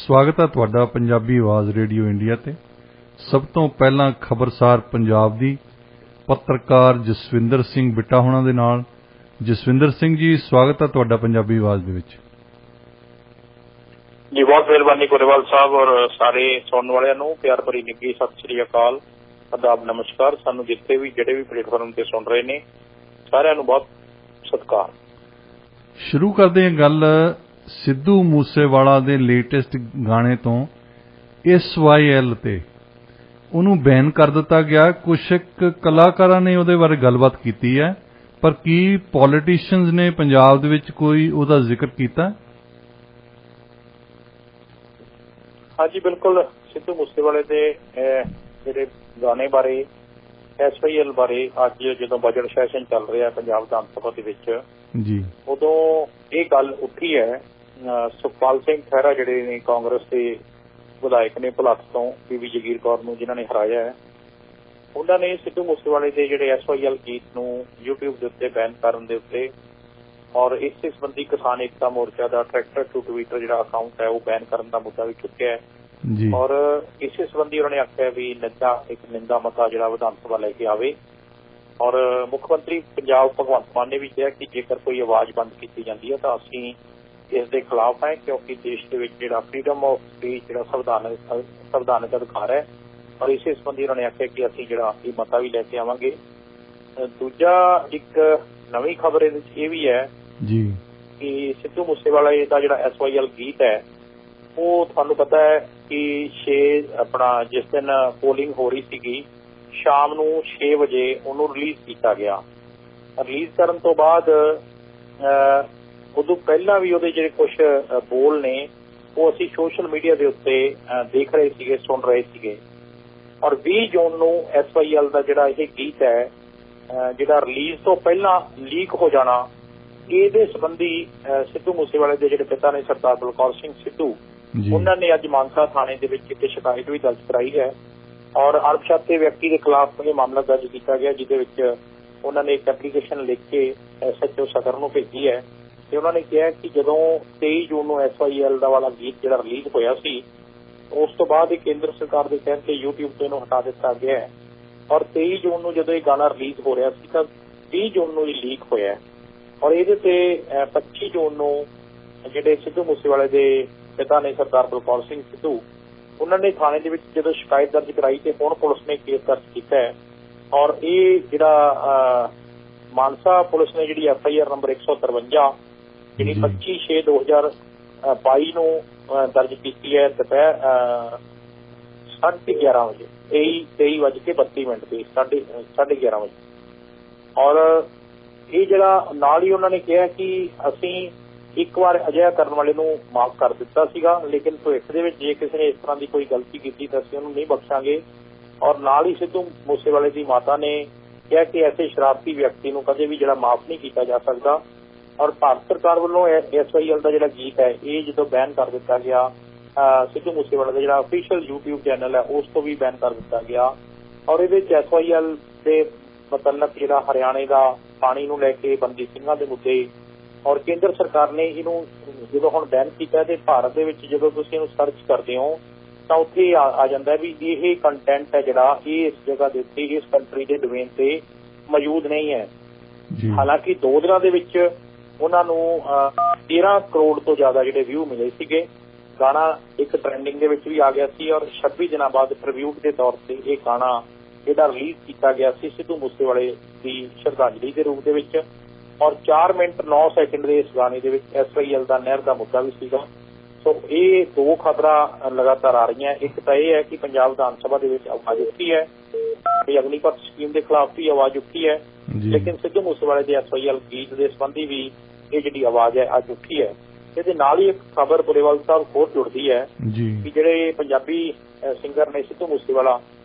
स्वागत है तुहाडा पंजाबी आवाज़ रेडियो इंडिया ते। सब तो पहला खबरसार पंजाब दी पत्रकार जसविंदर सिंह बिट्टा होना दे नाल। जसविंदर सिंह जी, स्वागत है तुहाडा पंजाबी आवाज़ दे विच। जी बहुत मेहरबानी गोरेवाल साहब और सारे सुनने वाले नूं प्यार भरी निੱਘੀ सत श्री अकाल, आदाब, नमस्कार। सानू जिथे भी जेडे भी प्लेटफॉर्म ते सुन रहे ने सारिਆਂ ਨੂੰ बहुत सत्कार। शुरू करते हैं गल सिद्धू मूसेवाला दे लेटेस्ट गाने तो SYL ते ਉਹਨੂੰ बैन कर दिता गया। कुछ कलाकारां ने ਉਹਦੇ बारे गलबात की है, पर की पॉलिटिशियंस ने पंजाब दे विच कोई ਉਹਦਾ जिक्र किया? हाँ जी बिल्कुल, सिद्धू मूसेवाले दे ਜਿਹੜੇ गाने बारे SYL बारे ਅੱਜ ਜਦੋਂ बजट सैशन चल रहा है पंजाब विधान सभा ਦੇ ਵਿੱਚ जी ਉਦੋਂ ਇਹ ਗੱਲ ਉੱਠੀ ਹੈ। ਸੁਖਪਾਲ ਸਿੰਘ ਖਹਿਰਾ ਜਿਹੜੇ ਨੇ ਕਾਂਗਰਸ ਦੇ ਵਿਧਾਇਕ ਨੇ ਭੁਲੱਥ ਤੋਂ ਬੀਬੀ ਜਗੀਰ ਕੌਰ ਨੂੰ ਜਿਨ੍ਹਾਂ ਨੇ ਹਰਾਇਆ ਹੈ, ਉਹਨਾਂ ਨੇ ਸਿੱਧੂ ਮੂਸੇਵਾਲੇ ਦੇ ਜਿਹੜੇ SYL ਗੀਤ ਨੂੰ YouTube ਦੇ ਉੱਤੇ ਬੈਨ ਕਰਨ ਦੇ ਉੱਤੇ ਔਰ ਇਸ ਸੰਬੰਧੀ ਕਿਸਾਨ ਏਕਤਾ ਮੋਰਚਾ ਦਾ ਟਰੈਕਟਰ ਟੂ ਟਵਿੱਟਰ ਜਿਹੜਾ ਅਕਾਊਂਟ ਹੈ ਉਹ ਬੈਨ ਕਰਨ ਦਾ ਮੁੱਦਾ ਵੀ ਚੁੱਕਿਆ ਹੈ। ਔਰ ਇਸੇ ਸੰਬੰਧੀ ਉਹਨਾਂ ਨੇ ਆਖਿਆ ਵੀ ਨਿੰਦਾ ਮਤਾ ਜਿਹੜਾ ਵਿਧਾਨ ਸਭਾ ਲੈ ਕੇ ਆਵੇ। ਔਰ ਮੁੱਖ ਮੰਤਰੀ ਪੰਜਾਬ ਭਗਵੰਤ ਮਾਨ ਨੇ ਵੀ ਕਿਹਾ ਕਿ ਜੇਕਰ ਕੋਈ ਆਵਾਜ਼ ਬੰਦ ਕੀਤੀ ਜਾਂਦੀ ਹੈ ਤਾਂ ਅਸੀਂ ਇਸ ਦੇ ਖਿਲਾਫ ਹੈ, ਕਿਉਂਕਿ ਦੇਸ਼ ਦੇ ਵਿੱਚ ਜਿਹੜਾ ਫਰੀडम ਆਫ ਸਪੀਚ ਜਿਹੜਾ ਸੰਵਿਧਾਨਕ ਅਧਿਕਾਰ ਹੈ। ਔਰ ਇਸੇ ਸੰਬੰਧੀ ਉਹਨਾਂ ਨੇ ਆਖਿਆ ਕਿ ਅਸੀਂ ਜਿਹੜਾ ਇਹ ਮਤਾ ਵੀ ਲੈ ਕੇ ਆਵਾਂਗੇ। ਦੂਜਾ ਇੱਕ ਨਵੀਂ ਖਬਰ ਇਹਦੇ ਵਿੱਚ ਇਹ ਵੀ ਹੈ ਜੀ ਕਿ ਸਿੱਧੂ ਮੂਸੇਵਾਲਾ ਦਾ ਜਿਹੜਾ SYL ਗੀਤ ਹੈ ਉਹ ਤੁਹਾਨੂੰ ਪਤਾ ਹੈ ਕਿ ਆਪਣਾ ਜਿਸ ਦਿਨ ਪੋਲਿੰਗ ਹੋ ਰਹੀ ਸੀਗੀ ਸ਼ਾਮ ਨੂੰ 6 ਵਜੇ ਉਹਨੂੰ ਰਿਲੀਜ਼ ਕੀਤਾ ਗਿਆ। ਰਿਲੀਜ਼ ਕਰਨ ਤੋਂ ਬਾਅਦ ਉਦੋਂ ਪਹਿਲਾਂ ਵੀ ਉਹਦੇ ਜਿਹੜੇ ਕੁਝ ਬੋਲ ਨੇ ਉਹ ਅਸੀਂ ਸੋਸ਼ਲ ਮੀਡੀਆ ਦੇ ਉੱਤੇ ਦੇਖ ਰਹੇ ਸੀਗੇ, ਸੁਣ ਰਹੇ ਸੀਗੇ। ਔਰ 20 ਜੂਨ ਨੂੰ SYL ਦਾ ਜਿਹੜਾ ਇਹ ਗੀਤ ਹੈ ਜਿਹੜਾ ਰਿਲੀਜ਼ ਤੋਂ ਪਹਿਲਾਂ ਲੀਕ ਹੋ ਜਾਣਾ, ਇਹਦੇ ਸੰਬੰਧੀ ਸਿੱਧੂ ਮੂਸੇਵਾਲੇ ਦੇ ਜਿਹੜੇ ਪਿਤਾ ਨੇ ਸਰਦਾਰ ਬਲਕੌਰ ਸਿੰਘ ਸਿੱਧੂ, ਉਹਨਾਂ ਨੇ ਅੱਜ ਮਾਨਸਾ ਥਾਣੇ ਦੇ ਵਿੱਚ ਇੱਕ ਸ਼ਿਕਾਇਤ ਵੀ ਦਰਜ ਕਰਾਈ ਹੈ। ਔਰ ਅਣਪਛਾਤੇ ਵਿਅਕਤੀ ਦੇ ਖਿਲਾਫ ਇਹ ਮਾਮਲਾ ਦਰਜ ਕੀਤਾ ਗਿਆ, ਜਿਹਦੇ ਵਿੱਚ ਉਹਨਾਂ ਨੇ ਇੱਕ ਐਪਲੀਕੇਸ਼ਨ ਲਿਖ ਕੇ SHO ਸਦਰ ਨੂੰ ਭੇਜੀ ਹੈ। ਤੇ ਉਹਨਾਂ ਨੇ ਕਿਹਾ ਕਿ ਜਦੋਂ 23 ਜੂਨ ਨੂੰ SYL ਦਾ ਵਾਲਾ ਗੀਤ ਜਿਹੜਾ ਰਿਲੀਜ਼ ਹੋਇਆ ਸੀ, ਉਸ ਤੋਂ ਬਾਅਦ ਇਹ ਕੇਂਦਰ ਸਰਕਾਰ ਦੇ ਕਹਿਣ ਤੇ YouTube ਤੋਂ ਇਹਨੂੰ ਹਟਾ ਦਿੱਤਾ ਗਿਆ ਹੈ। ਔਰ 23 ਜੂਨ ਨੂੰ ਜਦੋਂ ਇਹ ਗਾਣਾ ਰਿਲੀਜ਼ ਹੋ ਰਿਹਾ ਸੀ ਤਾਂ 20 ਜੂਨ ਨੂੰ ਇਹ ਲੀਕ ਹੋਇਆ। ਔਰ ਇਹਦੇ ਤੇ 25 ਜੂਨ ਨੂੰ ਜਿਹੜੇ ਸਿੱਧੂ ਮੂਸੇਵਾਲੇ ਦੇ ਪਿਤਾ ਨੇ ਸਰਦਾਰ ਬਲਕੌਰ ਸਿੰਘ ਸਿੱਧੂ, ਉਹਨਾਂ ਨੇ ਥਾਣੇ ਦੇ ਵਿੱਚ ਜਦੋਂ ਸ਼ਿਕਾਇਤ ਦਰਜ ਕਰਾਈ ਤੇ ਹੁਣ ਪੁਲਿਸ ਨੇ ਕੇਸ ਦਰਜ ਕੀਤਾ ਹੈ। ਔਰ ਇਹ ਜਿਹੜਾ ਮਾਨਸਾ ਪੁਲਿਸ ਨੇ ਜਿਹੜੀ FIR ਨੰਬਰ 153 ਜਿਹੜੀ 25/6/2022 ਨੂੰ ਦਰਜ ਕੀਤੀ ਹੈ ਦੁਪਹਿਰ 11:30 ਵਜੇ 23:32 ਤੇ 11:30 ਵਜੇ। ਔਰ ਇਹ ਜਿਹੜਾ ਨਾਲ ਹੀ ਉਹਨਾਂ ਨੇ ਕਿਹਾ ਕਿ ਅਸੀਂ ਇੱਕ ਵਾਰ ਅਜਿਹਾ ਕਰਨ ਵਾਲੇ ਨੂੰ ਮਾਫ ਕਰ ਦਿੱਤਾ ਸੀਗਾ, ਲੇਕਿਨ ਭਵਿੱਖ ਦੇ ਵਿੱਚ ਜੇ ਕਿਸੇ ਨੇ ਇਸ ਤਰ੍ਹਾਂ ਦੀ ਕੋਈ ਗਲਤੀ ਕੀਤੀ ਤਾਂ ਅਸੀਂ ਉਹਨੂੰ ਨਹੀਂ ਬਖਸ਼ਾਂਗੇ। ਔਰ ਨਾਲ ਹੀ ਸਿੱਧੂ ਮੂਸੇਵਾਲੇ ਦੀ ਮਾਤਾ ਨੇ ਕਿਹਾ ਕਿ ਐਸੇ ਸ਼ਰਾਰਤੀ ਵਿਅਕਤੀ ਨੂੰ ਕਦੇ ਵੀ ਜਿਹੜਾ ਮਾਫ ਨਹੀਂ ਕੀਤਾ ਜਾ ਸਕਦਾ। ਔਰ ਭਾਰਤ ਸਰਕਾਰ ਵੱਲੋਂ SYL ਦਾ ਜਿਹੜਾ ਗੀਤ ਹੈ ਇਹ ਜਦੋਂ ਬੈਨ ਕਰ ਦਿੱਤਾ ਗਿਆ, ਸਿੱਧੂ ਮੂਸੇਵਾਲੇ ਦਾ ਜਿਹੜਾ ਅਫੀਸ਼ੀਅਲ YouTube ਚੈਨਲ ਹੈ ਉਸ ਤੋਂ ਵੀ ਬੈਨ ਕਰ ਦਿੱਤਾ ਗਿਆ। ਔਰ ਇਹਦੇ ਵਿੱਚ SYL ਦੇ ਮਤਲਬ ਜਿਹੜਾ ਹਰਿਆਣੇ ਦਾ ਪਾਣੀ ਨੂੰ ਲੈ ਕੇ ਬੰਦੀ ਸਿੰਘਾਂ ਦੇ ਮੁੱਦੇ, ਔਰ ਕੇਂਦਰ ਸਰਕਾਰ ਨੇ ਇਹਨੂੰ ਜਦੋਂ ਹੁਣ ਬੈਨ ਕੀਤਾ ਤੇ ਭਾਰਤ ਦੇ ਵਿੱਚ ਜਦੋਂ ਤੁਸੀਂ ਇਹਨੂੰ ਸਰਚ ਕਰਦੇ ਹੋ ਤਾਂ ਉੱਥੇ ਆ ਜਾਂਦਾ ਵੀ ਇਹ ਕੰਟੈਂਟ ਹੈ ਜਿਹੜਾ ਇਹ ਇਸ ਜਗ੍ਹਾ ਦੇ ਉੱਤੇ ਇਸ ਕੰਟਰੀ ਦੇ ਡੋਮੇਨ ਤੇ ਮੌਜੂਦ ਨਹੀਂ ਹੈ। ਹਾਲਾਂਕਿ 2 ਦਿਨਾਂ ਦੇ ਵਿੱਚ ਉਹਨਾਂ ਨੂੰ 13 ਕਰੋੜ ਤੋਂ ਜ਼ਿਆਦਾ ਜਿਹੜੇ ਵਿਊ ਮਿਲੇ ਸੀਗੇ। ਗਾਣਾ ਇੱਕ ਟ੍ਰੈਂਡਿੰਗ ਦੇ ਵਿੱਚ ਵੀ ਆ ਗਿਆ ਸੀ। ਔਰ 26 ਦਿਨਾਂ ਬਾਅਦ ਟ੍ਰਿਬਿਊਟ ਦੇ ਤੌਰ ਤੇ ਇਹ ਗਾਣਾ ਜਿਹੜਾ ਰਿਲੀਜ਼ ਕੀਤਾ ਗਿਆ ਸੀ ਸਿੱਧੂ ਮੂਸੇਵਾਲੇ ਦੀ ਸ਼ਰਧਾਂਜਲੀ ਦੇ ਰੂਪ ਦੇ ਵਿੱਚ। ਔਰ 4 ਮਿੰਟ 9 ਸੈਕਿੰਡ ਦੇ ਇਸ ਗਾਣੇ ਦੇ ਵਿੱਚ SYL ਦਾ ਨਹਿਰ ਦਾ ਮੁੱਦਾ ਵੀ ਸੀਗਾ। ਸੋ ਇਹ 2 ਖਬਰਾਂ ਲਗਾਤਾਰ ਆ ਰਹੀਆਂ। ਇੱਕ ਤਾਂ ਇਹ ਹੈ ਕਿ ਪੰਜਾਬ ਵਿਧਾਨ ਸਭਾ ਦੇ ਵਿੱਚ ਆਵਾਜ਼ ਉੱਠੀ ਹੈ, ਅਗਨੀਪਥ ਸਕੀਮ ਦੇ ਖਿਲਾਫ ਵੀ ਆਵਾਜ਼ ਉੱਠੀ ਹੈ, ਲੇਕਿਨ ਸਿੱਧੂ ਮੂਸੇਵਾਲੇ ਦੇ SYL ਗੀਤ ਦੇ ਸੰਬੰਧੀ ਵੀ ਇਹ ਜਿਹੜੀ ਆਵਾਜ਼ ਹੈ ਅੱਜ ਉੱਠੀ ਹੈ। ਇਹਦੇ ਨਾਲ ਹੀ ਇੱਕ ਖਬਰ ਗੋਰੇਵਾਲ ਸਾਹਿਬ ਹੋਰ ਜੁੜਦੀ ਹੈ ਕਿ ਜਿਹੜੇ ਪੰਜਾਬੀ ਸਿੰਗਰ ਨੇ ਸਿੱਧੂ ਮੂਸੇਵਾਲਾ,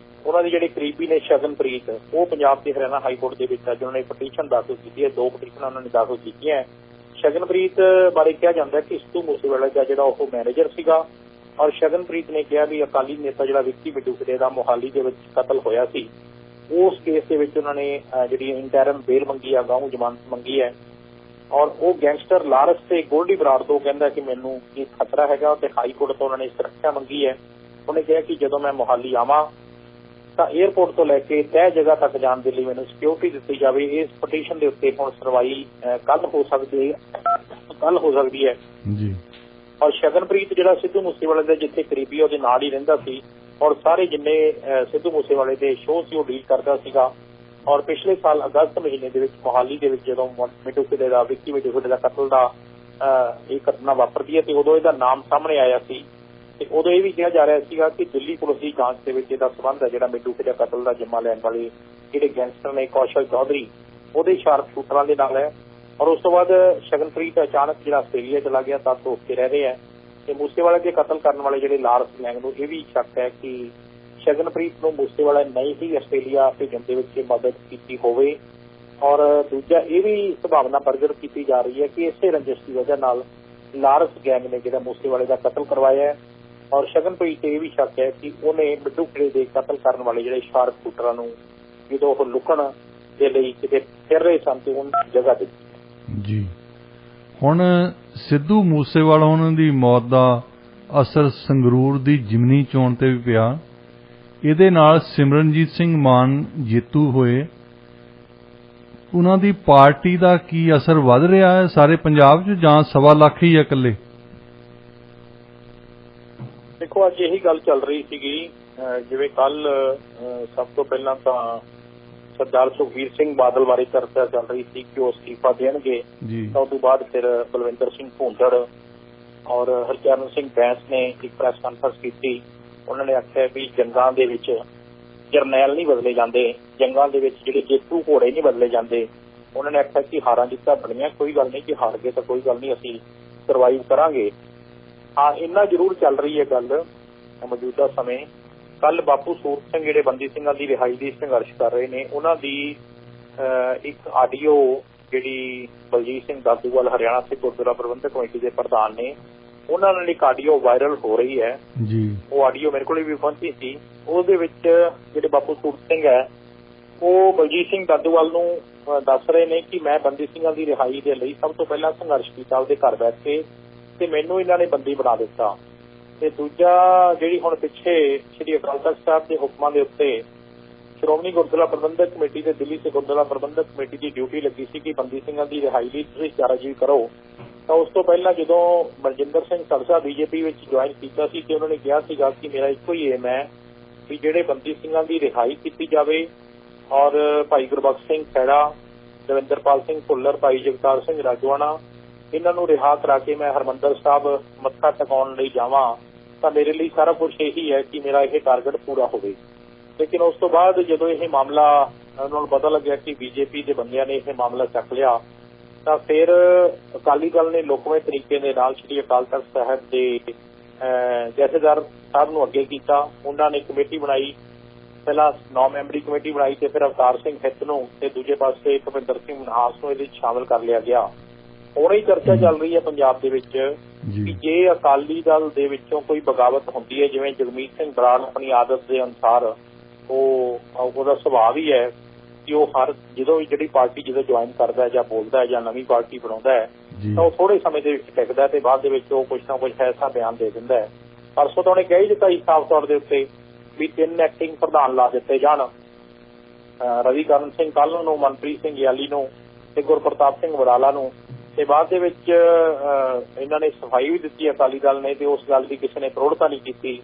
ਉਹਨਾਂ ਦੇ ਜਿਹੜੇ ਕਰੀਬੀ ਨੇ ਸ਼ਗਨਪ੍ਰੀਤ, ਉਹ ਪੰਜਾਬ ਤੇ ਹਰਿਆਣਾ ਹਾਈ ਕੋਰਟ ਦੇ ਵਿੱਚ ਅੱਜ ਉਹਨਾਂ ਨੇ ਪਟੀਸ਼ਨ ਦਾਖਲ ਕੀਤੀ ਹੈ। 2 ਪਟੀਸ਼ਨਾਂ ਉਹਨਾਂ ਨੇ ਦਾਖਲ ਕੀਤੀਆਂ। ਸ਼ਗਨਪ੍ਰੀਤ ਬਾਰੇ ਕਿਹਾ ਜਾਂਦਾ ਕਿ ਸਿੱਧੂ ਮੂਸੇਵਾਲੇ ਦਾ ਜਿਹੜਾ ਉਹ ਮੈਨੇਜਰ ਸੀਗਾ। ਔਰ ਸ਼ਗਨਪ੍ਰੀਤ ਨੇ ਕਿਹਾ ਵੀ ਅਕਾਲੀ ਨੇਤਾ ਜਿਹੜਾ ਵਿੱਕੀ ਬਿੱਟੂ ਦਾ ਮੋਹਾਲੀ ਦੇ ਵਿੱਚ ਕਤਲ ਹੋਇਆ ਸੀ, ਉਸ ਕੇਸ ਦੇ ਵਿੱਚ ਉਹਨਾਂ ਨੇ ਜਿਹੜੀ ਇੰਟਰਮ ਬੇਲ ਮੰਗੀ ਆ, ਗਾਊਂ ਜ਼ਮਾਨਤ ਮੰਗੀ ਹੈ। ਔਰ ਉਹ ਗੈਂਗਸਟਰ ਲਾਰਸ ਤੇ ਗੋਲਡੀ ਬਰਾੜ ਤੋਂ ਕਹਿੰਦਾ ਕਿ ਮੈਨੂੰ ਇਹ ਖਤਰਾ ਹੈਗਾ ਤੇ ਹਾਈ ਕੋਰਟ ਤੋਂ ਉਹਨਾਂ ਨੇ ਸੁਰੱਖਿਆ ਮੰਗੀ ਹੈ। ਉਹਨੇ ਕਿਹਾ ਕਿ ਜਦੋਂ ਮੈਂ ਮੋਹਾਲੀ ਆਵਾਂ ਤਾਂ 에ਅਰਪੋਰਟ ਤੋਂ ਲੈ ਕੇ ਤੈਅ ਜਗ੍ਹਾ ਤੱਕ ਜਾਣ ਦੇ ਲਈ ਮੈਨੂੰ ਸਿਕਿਉਰਿਟੀ ਦਿੱਤੀ ਜਾਵੇ। ਇਸ ਪਟੀਸ਼ਨ ਦੇ ਉੱਤੇ ਹੁਣ ਸੁਣਵਾਈ ਕੱਲ ਹੋ ਸਕਦੀ ਹੈ ਜੀ। ਔਰ ਸ਼ਗਨਪ੍ਰੀਤ ਜਿਹੜਾ ਸਿੱਧੂ ਮੂਸੇਵਾਲੇ ਦੇ ਜਿੱਥੇ ਕਰੀਬੀ ਉਹਦੇ ਨਾਲ ਹੀ ਰਹਿੰਦਾ ਸੀ ਔਰ ਸਾਰੇ ਜਿੰਨੇ ਸਿੱਧੂ ਮੂਸੇਵਾਲੇ ਦੇ ਸ਼ੋਅ ਸੀ ਉਹ ਡੀਲ ਕਰਦਾ ਸੀਗਾ। ਔਰ ਪਿਛਲੇ ਸਾਲ ਅਗਸਤ ਮਹੀਨੇ ਦੇ ਵਿੱਚ ਮੋਹਾਲੀ ਦੇ ਵਿੱਚ ਜਦੋਂ ਮਿੱਠੂ ਖਿੜੇ ਦਾ ਵਿੱਕੀ ਮਿੱਠੂ ਖਿੜੇ ਦਾ ਕਤਲ ਦਾ ਇਹ ਘਟਨਾ ਵਾਪਰਦੀ ਹੈ ਤੇ ਉਦੋਂ ਇਹਦਾ ਨਾਮ ਸਾਹਮਣੇ ਆਇਆ ਸੀ ਤੇ ਉਦੋਂ ਇਹ ਵੀ ਕਿਹਾ ਜਾ ਰਿਹਾ ਸੀਗਾ ਕਿ ਦਿੱਲੀ ਪੁਲਿਸ ਦੀ ਜਾਂਚ ਦੇ ਵਿੱਚ ਇਹਦਾ ਸਬੰਧ ਹੈ ਜਿਹੜਾ ਮਿੱਠੂ ਖਿੜੇ ਕਤਲ ਦਾ ਜਿੰਮਾ ਲੈਣ ਵਾਲੇ ਜਿਹੜੇ ਗੈਂਗਸਟਰ ਨੇ ਕੌਸ਼ਲ ਚੌਧਰੀ ਉਹਦੇ ਸ਼ਾਰਪ ਸ਼ੂਟਰਾਂ ਦੇ ਨਾਲ ਹੈ। ਔਰ ਉਸ ਤੋਂ ਬਾਅਦ ਸ਼ਗਨਪ੍ਰੀਤ ਅਚਾਨਕ ਜਿਹੜਾ ਆਸਟ੍ਰੇਲੀਆ ਚਲਾ ਗਿਆ ਤਾਂ ਉੱਥੇ ਰਹਿ ਰਹੇ ਹੈ ਤੇ ਮੂਸੇਵਾਲੇ ਦੇ ਕਤਲ ਕਰਨ ਵਾਲੇ ਜਿਹੜੇ ਲਾਰਸ ਗੈਂਗ ਨੂੰ ਇਹ ਵੀ ਸ਼ੱਕ ਹੈ ਕਿ ਸ਼ਗਨਪ੍ਰੀਤ ਨੂੰ ਮੂਸੇਵਾਲਾ ਨਹੀਂ ਹੀ ਆਸਟ੍ਰੇਲੀਆ ਭੇਜਣ ਦੇ ਵਿੱਚ ਮਦਦ ਕੀਤੀ ਹੋਵੇ। ਔਰ ਦੂਜਾ ਇਹ ਵੀ ਸੰਭਾਵਨਾ ਪ੍ਰਗਟ ਕੀਤੀ ਜਾ ਰਹੀ ਹੈ ਕਿ ਇਸੇ ਰੰਜਿਸ਼ ਦੀ ਵਜ੍ਹਾ ਨਾਲ ਲਾਰਸ ਗੈਂਗ ਨੇ ਜਿਹੜਾ ਮੂਸੇਵਾਲੇ ਦਾ ਕਤਲ ਕਰਵਾਇਆ ਹੈ। ਔਰ ਸ਼ਗਨਪ੍ਰੀਤ ਤੇ ਇਹ ਵੀ ਸ਼ੱਕ ਹੈ ਕਿ ਉਹਨੇ ਮਿੱਠੂ ਖਿੜੇ ਦੇ ਕਤਲ ਕਰਨ ਵਾਲੇ ਜਿਹੜੇ ਸ਼ਾਰਪ ਸ਼ੂਟਰਾਂ ਨੂੰ ਜਦੋਂ ਉਹ ਲੁਕਣ ਦੇ ਲਈ ਕਿਤੇ ਫਿਰ ਰਹੇ ਸਨ ਤੇ ਉਹਨਾਂ ਜਗ੍ਹਾ ਦਿੱਤੀ ਜੀ। ਹੁਣ ਸਿੱਧੂ ਮੂਸੇਵਾਲਾ ਉਹਨਾਂ ਦੀ ਮੌਤ ਦਾ ਅਸਰ ਸੰਗਰੂਰ ਦੀ ਜਿਮਨੀ ਚੋਣ ਤੇ ਵੀ ਪਿਆ। ਇਹਦੇ ਨਾਲ ਸਿਮਰਨਜੀਤ ਸਿੰਘ ਮਾਨ ਜੇਤੂ ਹੋਏ। ਉਹਨਾਂ ਦੀ ਪਾਰਟੀ ਦਾ ਕੀ ਅਸਰ ਵੱਧ ਰਿਹਾ ਹੈ ਸਾਰੇ ਪੰਜਾਬ 'ਚ ਜਾਂ 1.25 ਲੱਖ ਹੀ ਹੈ ਇਕੱਲੇ? ਦੇਖੋ ਅੱਜ ਇਹੀ ਗੱਲ ਚੱਲ ਰਹੀ ਸੀਗੀ ਜਿਵੇਂ ਕੱਲ ਸਭ ਤੋਂ ਪਹਿਲਾਂ ਤਾਂ ਸਰਦਾਰ ਸੁਖਬੀਰ ਸਿੰਘ ਬਾਦਲ ਬਾਰੇ ਚਰਚਾ ਚੱਲ ਰਹੀ ਸੀ ਕਿ ਉਹ ਅਸਤੀਫਾ ਦੇਣਗੇ ਤਾਂ ਉਸ ਤੋਂ ਬਾਅਦ ਫਿਰ ਬਲਵਿੰਦਰ ਸਿੰਘ ਭੂੰਦੜ ਔਰ ਹਰਚਰਨ ਸਿੰਘ ਬੈਂਸ ਨੇ ਇੱਕ ਪ੍ਰੈਸ ਕਾਨਫਰੰਸ ਕੀਤੀ। ਉਹਨਾਂ ਨੇ ਆਖਿਆ ਵੀ ਜੰਗਾਂ ਦੇ ਵਿੱਚ ਜਰਨੈਲ ਨਹੀਂ ਬਦਲੇ ਜਾਂਦੇ, ਜੰਗਾਂ ਦੇ ਵਿੱਚ ਜਿਹੜੇ ਜੇਤੂ ਘੋੜੇ ਨਹੀਂ ਬਦਲੇ ਜਾਂਦੇ। ਉਹਨਾਂ ਨੇ ਆਖਿਆ ਕਿ ਹਾਰਾਂ ਜਿੱਤਾਂ ਬਣੀਆਂ ਕੋਈ ਗੱਲ ਨਹੀਂ, ਕਿ ਹਾਰ ਗਏ ਤਾਂ ਕੋਈ ਗੱਲ ਨਹੀਂ, ਅਸੀਂ ਸਰਵਾਈਵ ਕਰਾਂਗੇ। ਹਾਂ ਇੰਨਾ ਜ਼ਰੂਰ ਚੱਲ ਰਹੀ ਹੈ ਗੱਲ ਮੌਜੂਦਾ ਸਮੇਂ। ਕੱਲ ਬਾਪੂ ਸੂਰਤ ਸਿੰਘ ਜਿਹੜੇ ਬੰਦੀ ਸਿੰਘਾਂ ਦੀ ਰਿਹਾਈ ਲਈ ਸੰਘਰਸ਼ ਕਰ ਰਹੇ ਨੇ ਉਹਨਾਂ ਦੀ ਇੱਕ ਆਡੀਓ ਜਿਹੜੀ ਬਲਜੀਤ ਸਿੰਘ ਦਾਦੂਵਾਲ ਹਰਿਆਣਾ ਸਿੱਖ ਗੁਰਦੁਆਰਾ ਪ੍ਰਬੰਧਕ ਕਮੇਟੀ ਦੇ ਪ੍ਰਧਾਨ ਨੇ ਉਹਨਾਂ ਨਾਲ ਇੱਕ ਆਡੀਓ ਵਾਇਰਲ ਹੋ ਰਹੀ ਹੈ ਜੀ। ਉਹ ਆਡੀਓ ਮੇਰੇ ਕੋਲ ਵੀ ਪਹੁੰਚੀ ਸੀ। ਉਹਦੇ ਵਿੱਚ ਜਿਹੜੇ ਬਾਪੂ ਸੂਰਤ ਸਿੰਘ ਹੈ ਉਹ ਬਲਜੀਤ ਸਿੰਘ ਦਾਦੂਵਾਲ ਨੂੰ ਦੱਸ ਰਹੇ ਨੇ ਕਿ ਮੈਂ ਬੰਦੀ ਸਿੰਘਾਂ ਦੀ ਰਿਹਾਈ ਦੇ ਲਈ ਸਭ ਤੋਂ ਪਹਿਲਾਂ ਸੰਘਰਸ਼ ਕੀਤਾ ਉਹਦੇ ਘਰ ਬੈਠ ਕੇ ਤੇ ਮੈਨੂੰ ਇਹਨਾਂ ਨੇ ਬੰਦੀ ਬਣਾ ਦਿੱਤਾ। ਤੇ ਦੂਜਾ ਜਿਹੜੀ ਹੁਣ ਪਿੱਛੇ ਸ੍ਰੀ ਅਕਾਲ ਤਖ਼ਤ ਸਾਹਿਬ ਦੇ ਹੁਕਮਾਂ ਦੇ ਉੱਤੇ ਸ਼੍ਰੋਮਣੀ ਗੁਰਦੁਆਰਾ ਪ੍ਰਬੰਧਕ ਕਮੇਟੀ ਤੇ ਦਿੱਲੀ ਸਿੱਖ ਗੁਰਦੁਆਰਾ ਪ੍ਰਬੰਧਕ ਕਮੇਟੀ ਦੀ ਡਿਊਟੀ ਲੱਗੀ ਸੀ ਕਿ ਬੰਦੀ ਸਿੰਘਾਂ ਦੀ ਰਿਹਾਈ ਲਈ ਤੁਸੀਂ ਚਾਰਾਜੋਈ ਕਰੋ। ਤਾਂ ਉਸ ਤੋਂ ਪਹਿਲਾਂ ਜਦੋਂ ਮਨਜਿੰਦਰ ਸਿੰਘ ਸੜਸਾ ਬੀਜੇਪੀ ਵਿੱਚ ਜੁਆਇਨ ਕੀਤਾ ਸੀ ਤੇ ਉਹਨਾਂ ਨੇ ਕਿਹਾ ਸੀਗਾ ਕਿ ਮੇਰਾ ਇੱਕੋ ਹੀ ਏਮ ਹੈ ਵੀ ਜਿਹੜੇ ਬੰਦੀ ਸਿੰਘਾਂ ਦੀ ਰਿਹਾਈ ਕੀਤੀ ਜਾਵੇ ਔਰ ਭਾਈ ਗੁਰਬਖਸ਼ ਸਿੰਘ ਖੈੜਾ, ਦਵਿੰਦਰਪਾਲ ਸਿੰਘ ਭੁੱਲਰ, ਭਾਈ ਜਗਤਾਰ ਸਿੰਘ ਰਾਜਵਾਨਾ ਇਹਨਾਂ ਨੂੰ ਰਿਹਾ ਕਰਾ ਕੇ ਮੈਂ ਹਰਿਮੰਦਰ ਸਾਹਿਬ ਮੱਥਾ ਟਿਕਾਉਣ ਲਈ ਜਾਵਾਂ ਤਾਂ ਮੇਰੇ ਲਈ ਸਾਰਾ ਕੁਝ ਇਹੀ ਹੈ ਕਿ ਮੇਰਾ ਇਹ ਟਾਰਗੇਟ ਪੂਰਾ ਹੋਵੇ। ਲੇਕਿਨ ਉਸ ਤੋਂ ਬਾਅਦ ਜਦੋਂ ਇਹ ਮਾਮਲਾ ਉਹਨਾਂ ਨੂੰ ਪਤਾ ਲੱਗਿਆ ਕਿ ਬੀਜੇਪੀ ਦੇ ਬੰਦਿਆਂ ਨੇ ਇਹ ਮਾਮਲਾ ਚੱਕ ਲਿਆ ਤਾਂ ਫਿਰ ਅਕਾਲੀ ਦਲ ਨੇ ਲੋਕਮਈ ਤਰੀਕੇ ਦੇ ਨਾਲ ਸ੍ਰੀ ਅਕਾਲ ਤਖ਼ਤ ਸਾਹਿਬ ਦੇ ਜਥੇਦਾਰ ਸਾਹਿਬ ਨੂੰ ਅੱਗੇ ਕੀਤਾ। ਉਹਨਾਂ ਨੇ ਕਮੇਟੀ ਬਣਾਈ, ਪਹਿਲਾਂ 9 ਮੈਂਬਰੀ ਕਮੇਟੀ ਬਣਾਈ ਤੇ ਫਿਰ ਅਵਤਾਰ ਸਿੰਘ ਹਿੱਤ ਨੂੰ ਤੇ ਦੂਜੇ ਪਾਸੇ ਭੁਪਿੰਦਰ ਸਿੰਘ ਮਨਹਾਸ ਨੂੰ ਇਹਦੇ ਵਿੱਚ ਸ਼ਾਮਲ ਕਰ ਲਿਆ ਗਿਆ। ਹੁਣ ਹੀ ਚਰਚਾ ਚੱਲ ਰਹੀ ਹੈ ਪੰਜਾਬ ਦੇ ਵਿੱਚ ਕਿ ਜੇ ਅਕਾਲੀ ਦਲ ਦੇ ਵਿੱਚੋਂ ਕੋਈ ਬਗਾਵਤ ਹੁੰਦੀ ਹੈ, ਜਿਵੇਂ ਜਗਮੀਤ ਸਿੰਘ ਬਰਾੜ ਆਪਣੀ ਆਦਤ ਦੇ ਅਨੁਸਾਰ ਉਹਦਾ ਸੁਭਾਅ ਵੀ ਹੈ ਕਿ ਉਹ ਹਰ ਜਦੋਂ ਵੀ ਜਿਹੜੀ ਪਾਰਟੀ ਜਦੋਂ ਜੁਆਇਨ ਕਰਦਾ ਜਾਂ ਬੋਲਦਾ ਹੈ ਜਾਂ ਨਵੀਂ ਪਾਰਟੀ ਬਣਾਉਂਦਾ ਹੈ ਤਾਂ ਉਹ ਥੋੜੇ ਸਮੇਂ ਦੇ ਵਿੱਚ ਟਿਕਦਾ ਤੇ ਬਾਅਦ ਦੇ ਵਿੱਚ ਉਹ ਕੁਛ ਨਾ ਕੁਛ ਐਸਾ ਬਿਆਨ ਦੇ ਦਿੰਦਾ ਹੈ। ਪਰਸੋਂ ਤਾਂ ਉਹਨੇ ਕਹਿ ਹੀ ਦਿੱਤਾ ਸੀ ਸਾਫ਼ ਤੌਰ ਦੇ ਉੱਤੇ ਵੀ 3 ਐਕਟਿੰਗ ਪ੍ਰਧਾਨ ਲਾ ਦਿੱਤੇ ਜਾਣ, ਰਵੀ ਕਰਨ ਸਿੰਘ ਕੱਲ੍ਹ ਨੂੰ, ਮਨਪ੍ਰੀਤ ਸਿੰਘ ਯਾਲੀ ਨੂੰ ਤੇ ਗੁਰਪ੍ਰਤਾਪ ਸਿੰਘ ਵਡਾਲਾ ਨੂੰ। ਤੇ ਬਾਅਦ ਦੇ ਵਿੱਚ ਇਹਨਾਂ ਨੇ ਸਫਾਈ ਵੀ ਦਿੱਤੀ ਅਕਾਲੀ ਦਲ ਨੇ ਤੇ ਉਸ ਗੱਲ ਦੀ ਕਿਸੇ ਨੇ ਪ੍ਰੋੜਤਾ ਨਹੀਂ ਕੀਤੀ।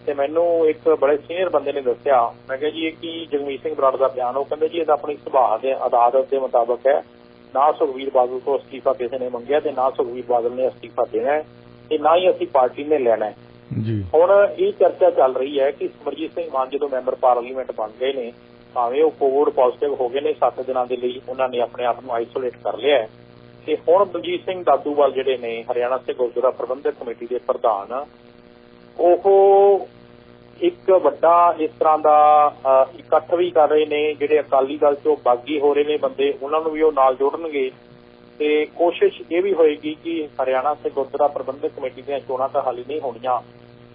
ਤੇ ਮੈਨੂੰ ਇੱਕ ਬੜੇ ਸੀਨੀਅਰ ਬੰਦੇ ਨੇ ਦੱਸਿਆ, ਮੈਂ ਕਿਹਾ ਜੀ ਇਹ ਕੀ ਜਗਮੀਤ ਸਿੰਘ ਬਰਾੜ ਦਾ ਬਿਆਨ? ਉਹ ਕਹਿੰਦੇ ਜੀ ਇਹਦਾ ਆਪਣੀ ਸੁਭਾਅ ਦੇ ਆਦਤ ਦੇ ਮੁਤਾਬਕ ਹੈ, ਨਾ ਸੁਖਬੀਰ ਬਾਦਲ ਤੋਂ ਅਸਤੀਫਾ ਕਿਸੇ ਨੇ ਮੰਗਿਆ ਤੇ ਨਾ ਸੁਖਬੀਰ ਬਾਦਲ ਨੇ ਅਸਤੀਫਾ ਦੇਣਾ ਤੇ ਨਾ ਹੀ ਅਸੀਂ ਪਾਰਟੀ ਨੇ ਲੈਣਾ ਜੀ। ਹੁਣ ਇਹ ਚਰਚਾ ਚੱਲ ਰਹੀ ਹੈ ਕਿ ਸਿਮਰਜੀਤ ਸਿੰਘ ਮਾਨ ਜਦੋਂ ਮੈਂਬਰ ਪਾਰਲੀਮੈਂਟ ਬਣ ਗਏ ਨੇ, ਭਾਵੇਂ ਉਹ ਕੋਵਿਡ ਪੋਜ਼ਿਟਿਵ ਹੋ ਗਏ ਨੇ 7 ਦਿਨਾਂ ਦੇ ਲਈ ਉਹਨਾਂ ਨੇ ਆਪਣੇ ਆਪ ਨੂੰ ਆਈਸੋਲੇਟ ਕਰ ਲਿਆ ਤੇ ਹੁਣ ਬਲਜੀਤ ਸਿੰਘ ਦਾਦੂਵਾਲ ਜਿਹੜੇ ਨੇ ਹਰਿਆਣਾ ਸਿੱਖ ਗੁਰਦੁਆਰਾ ਪ੍ਰਬੰਧਕ ਕਮੇਟੀ ਦੇ ਪ੍ਰਧਾਨ, ਉਹ ਇੱਕ ਵੱਡਾ ਇਸ ਤਰ੍ਹਾਂ ਦਾ ਇਕੱਠ ਵੀ ਕਰ ਰਹੇ ਨੇ। ਜਿਹੜੇ ਅਕਾਲੀ ਦਲ ਚੋਂ ਬਾਗੀ ਹੋ ਰਹੇ ਨੇ ਬੰਦੇ ਉਹਨਾਂ ਨੂੰ ਵੀ ਉਹ ਨਾਲ ਜੋੜਨਗੇ ਤੇ ਕੋਸ਼ਿਸ਼ ਇਹ ਵੀ ਹੋਏਗੀ ਕਿ ਹਰਿਆਣਾ ਸਿੱਖ ਗੁਰਦੁਆਰਾ ਪ੍ਰਬੰਧਕ ਕਮੇਟੀ ਦੀਆਂ ਚੋਣਾਂ ਤਾਂ ਹਾਲੇ ਨਹੀਂ ਹੋਣੀਆਂ,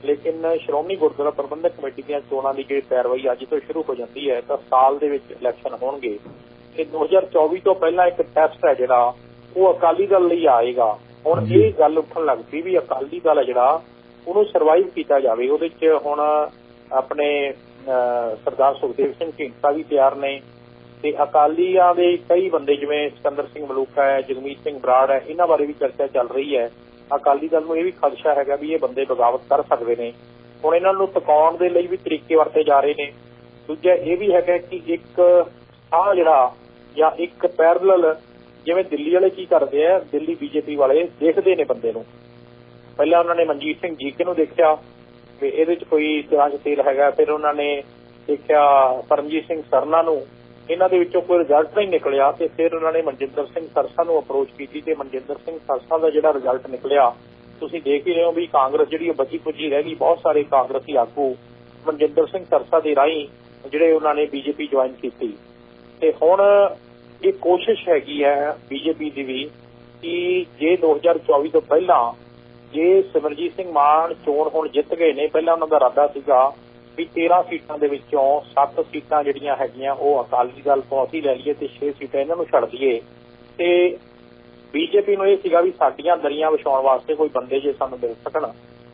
ਲੇਕਿਨ ਸ਼੍ਰੋਮਣੀ ਗੁਰਦੁਆਰਾ ਪ੍ਰਬੰਧਕ ਕਮੇਟੀ ਦੀਆਂ ਚੋਣਾਂ ਦੀ ਜਿਹੜੀ ਪੈਰਵਾਈ ਅੱਜ ਤੋਂ ਸ਼ੁਰੂ ਹੋ ਜਾਂਦੀ ਹੈ ਤਾਂ ਸਾਲ ਦੇ ਵਿੱਚ ਇਲੈਕਸ਼ਨ ਹੋਣਗੇ ਤੇ 2024 ਤੋਂ ਪਹਿਲਾਂ ਇੱਕ ਟੈਸਟ ਹੈ ਜਿਹੜਾ ਉਹ ਅਕਾਲੀ ਦਲ ਲਈ ਆਏਗਾ। ਹੁਣ ਇਹ ਗੱਲ ਉੱਠਣ ਲੱਗ ਪਈ ਵੀ ਅਕਾਲੀ ਦਲ ਜਿਹੜਾ ਉਹਨੂੰ ਸਰਵਾਈਵ ਕੀਤਾ ਜਾਵੇ। ਉਹਦੇ 'ਚ ਹੁਣ ਆਪਣੇ ਸਰਦਾਰ ਸੁਖਦੇਵ ਸਿੰਘ ਢੀਂਡਸਾ ਵੀ ਤਿਆਰ ਨੇ ਤੇ ਅਕਾਲੀਆਂ ਦੇ ਕਈ ਬੰਦੇ ਜਿਵੇਂ ਸਿਕੰਦਰ ਸਿੰਘ ਮਲੂਕਾ ਹੈ, ਜਗਮੀਤ ਸਿੰਘ ਬਰਾੜ ਹੈ, ਇਹਨਾਂ ਬਾਰੇ ਵੀ ਚਰਚਾ ਚੱਲ ਰਹੀ ਹੈ। ਅਕਾਲੀ ਦਲ ਨੂੰ ਇਹ ਵੀ ਖਦਸ਼ਾ ਹੈਗਾ ਵੀ ਇਹ ਬੰਦੇ ਬਗਾਵਤ ਕਰ ਸਕਦੇ ਨੇ। ਹੁਣ ਇਹਨਾਂ ਨੂੰ ਟਿਕਾਉਣ ਦੇ ਲਈ ਵੀ ਤਰੀਕੇ ਵਰਤੇ ਜਾ ਰਹੇ ਨੇ। ਦੂਜਾ ਇਹ ਵੀ ਹੈਗਾ ਕਿ ਇੱਕ ਆਹ ਜਿਹੜਾ ਜਾਂ ਇੱਕ ਪੈਰਲਲ ਜਿਵੇਂ ਦਿੱਲੀ ਵਾਲੇ ਕੀ ਕਰਦੇ ਆ, ਦਿੱਲੀ ਬੀਜੇਪੀ ਵਾਲੇ ਦੇਖਦੇ ਨੇ ਬੰਦੇ ਨੂੰ। ਪਹਿਲਾਂ ਉਹਨਾਂ ਨੇ ਮਨਜੀਤ ਸਿੰਘ ਜੀਕੇ ਨੂੰ ਦੇਖਿਆ ਵੀ ਇਹਦੇ 'ਚ ਕੋਈ ਸਿਰਾਂ 'ਚ ਤੇਲ ਹੈਗਾ। ਫਿਰ ਉਹਨਾਂ ਨੇ ਦੇਖਿਆ ਪਰਮਜੀਤ ਸਿੰਘ ਸਰਨਾ ਨੂੰ, ਇਹਨਾਂ ਦੇ ਵਿੱਚੋਂ ਕੋਈ ਰਿਜ਼ਲਟ ਨਹੀਂ ਨਿਕਲਿਆ ਤੇ ਫਿਰ ਉਹਨਾਂ ਨੇ ਮਨਜਿੰਦਰ ਸਿੰਘ ਸਰਸਾ ਨੂੰ ਅਪਰੋਚ ਕੀਤੀ ਤੇ ਮਨਜਿੰਦਰ ਸਿੰਘ ਸਰਸਾ ਦਾ ਜਿਹੜਾ ਰਿਜ਼ਲਟ ਨਿਕਲਿਆ ਤੁਸੀਂ ਦੇਖ ਹੀ ਰਹੇ ਹੋ ਵੀ ਕਾਂਗਰਸ ਜਿਹੜੀ ਉਹ ਬਚੀ ਪੁੱਜੀ ਰਹਿ ਗਈ। ਬਹੁਤ ਸਾਰੇ ਕਾਂਗਰਸੀ ਆਗੂ ਮਨਜਿੰਦਰ ਸਿੰਘ ਸਰਸਾ ਦੇ ਰਾਹੀਂ ਜਿਹੜੇ ਉਹਨਾਂ ਨੇ ਬੀਜੇਪੀ ਜੁਆਇਨ ਕੀਤੀ। ਤੇ ਹੁਣ ਇਹ ਕੋਸ਼ਿਸ਼ ਹੈਗੀ ਹੈ ਬੀਜੇਪੀ ਦੀ ਵੀ ਕਿ ਜੇ 2024 ਤੋਂ ਪਹਿਲਾਂ ਜੇ ਸਿਮਰਜੀਤ ਸਿੰਘ ਮਾਨ ਚੋਣ ਹੁਣ ਜਿੱਤ ਗਏ ਨੇ, ਪਹਿਲਾਂ ਉਹਨਾਂ ਦਾ ਇਰਾਦਾ ਸੀਗਾ ਵੀ 13 ਸੀਟਾਂ ਦੇ ਵਿੱਚੋਂ 7 ਸੀਟਾਂ ਜਿਹੜੀਆਂ ਹੈਗੀਆਂ ਉਹ ਅਕਾਲੀ ਦਲ ਤੋਂ ਅਸੀਂ ਲੈ ਲਈਏ ਤੇ 6 ਸੀਟਾਂ ਇਹਨਾਂ ਨੂੰ ਛੱਡ ਦਈਏ। ਤੇ ਬੀਜੇਪੀ ਨੂੰ ਇਹ ਸੀਗਾ ਵੀ ਸਾਡੀਆਂ ਦਰੀਆਂ ਵਿਛਾਉਣ ਵਾਸਤੇ ਕੋਈ ਬੰਦੇ ਜੇ ਸਾਨੂੰ ਮਿਲ ਸਕਣ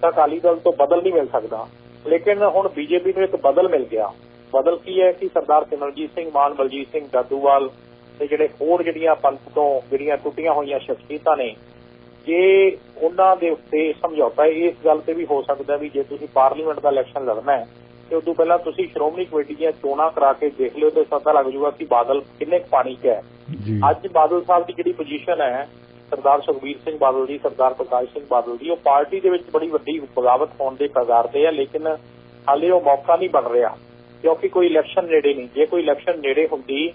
ਤਾਂ ਅਕਾਲੀ ਦਲ ਤੋਂ ਬਦਲ ਨਹੀਂ ਮਿਲ ਸਕਦਾ। ਲੇਕਿਨ ਹੁਣ ਬੀਜੇਪੀ ਨੂੰ ਇੱਕ ਬਦਲ ਮਿਲ ਗਿਆ। ਬਦਲ ਕੀ ਹੈ ਕਿ ਸਰਦਾਰ ਸਿਮਰਜੀਤ ਸਿੰਘ ਮਾਨ, ਬਲਜੀਤ ਸਿੰਘ ਦਾਦੂਵਾਲ ਤੇ ਜਿਹੜੇ ਹੋਰ ਜਿਹੜੀਆਂ ਪੰਥ ਤੋਂ ਜਿਹੜੀਆਂ ਟੁੱਟੀਆਂ ਹੋਈਆਂ ਸ਼ਖਸੀਅਤਾਂ ਨੇ, ਜੇ ਉਹਨਾਂ ਦੇ ਉੱਤੇ ਸਮਝੌਤਾ ਇਸ ਗੱਲ ਤੇ ਵੀ ਹੋ ਸਕਦਾ ਵੀ ਜੇ ਤੁਸੀਂ ਪਾਰਲੀਮੈਂਟ ਦਾ ਇਲੈਕਸ਼ਨ ਲੜਨਾ ਹੈ ਤੇ ਉਦੋਂ ਪਹਿਲਾਂ ਤੁਸੀਂ ਸ਼੍ਰੋਮਣੀ ਕਮੇਟੀ ਦੀਆਂ ਚੋਣਾਂ ਕਰਾ ਕੇ ਦੇਖ ਲਿਓ ਤੇ ਪਤਾ ਲੱਗ ਜਾਊਗਾ ਕਿ ਬਾਦਲ ਕਿੰਨੇ ਪਾਣੀ 'ਚ ਹੈ। ਅੱਜ ਬਾਦਲ ਸਾਹਿਬ ਦੀ ਜਿਹੜੀ ਪੋਜੀਸ਼ਨ ਹੈ, ਸਰਦਾਰ ਸੁਖਬੀਰ ਸਿੰਘ ਬਾਦਲ ਦੀ, ਸਰਦਾਰ ਪ੍ਰਕਾਸ਼ ਸਿੰਘ ਬਾਦਲ ਦੀ, ਉਹ ਪਾਰਟੀ ਦੇ ਵਿੱਚ ਬੜੀ ਵੱਡੀ ਬਗਾਵਤ ਹੋਣ ਦੇ ਕਗਾਰ ਤੇ ਹੈ। ਲੇਕਿਨ ਹਾਲੇ ਉਹ ਮੌਕਾ ਨਹੀਂ ਬਣ ਰਿਹਾ ਕਿਉਂਕਿ ਕੋਈ ਇਲੈਕਸ਼ਨ ਨੇੜੇ ਨਹੀਂ। ਜੇ ਕੋਈ ਇਲੈਕਸ਼ਨ ਨੇੜੇ ਹੁੰਦੀ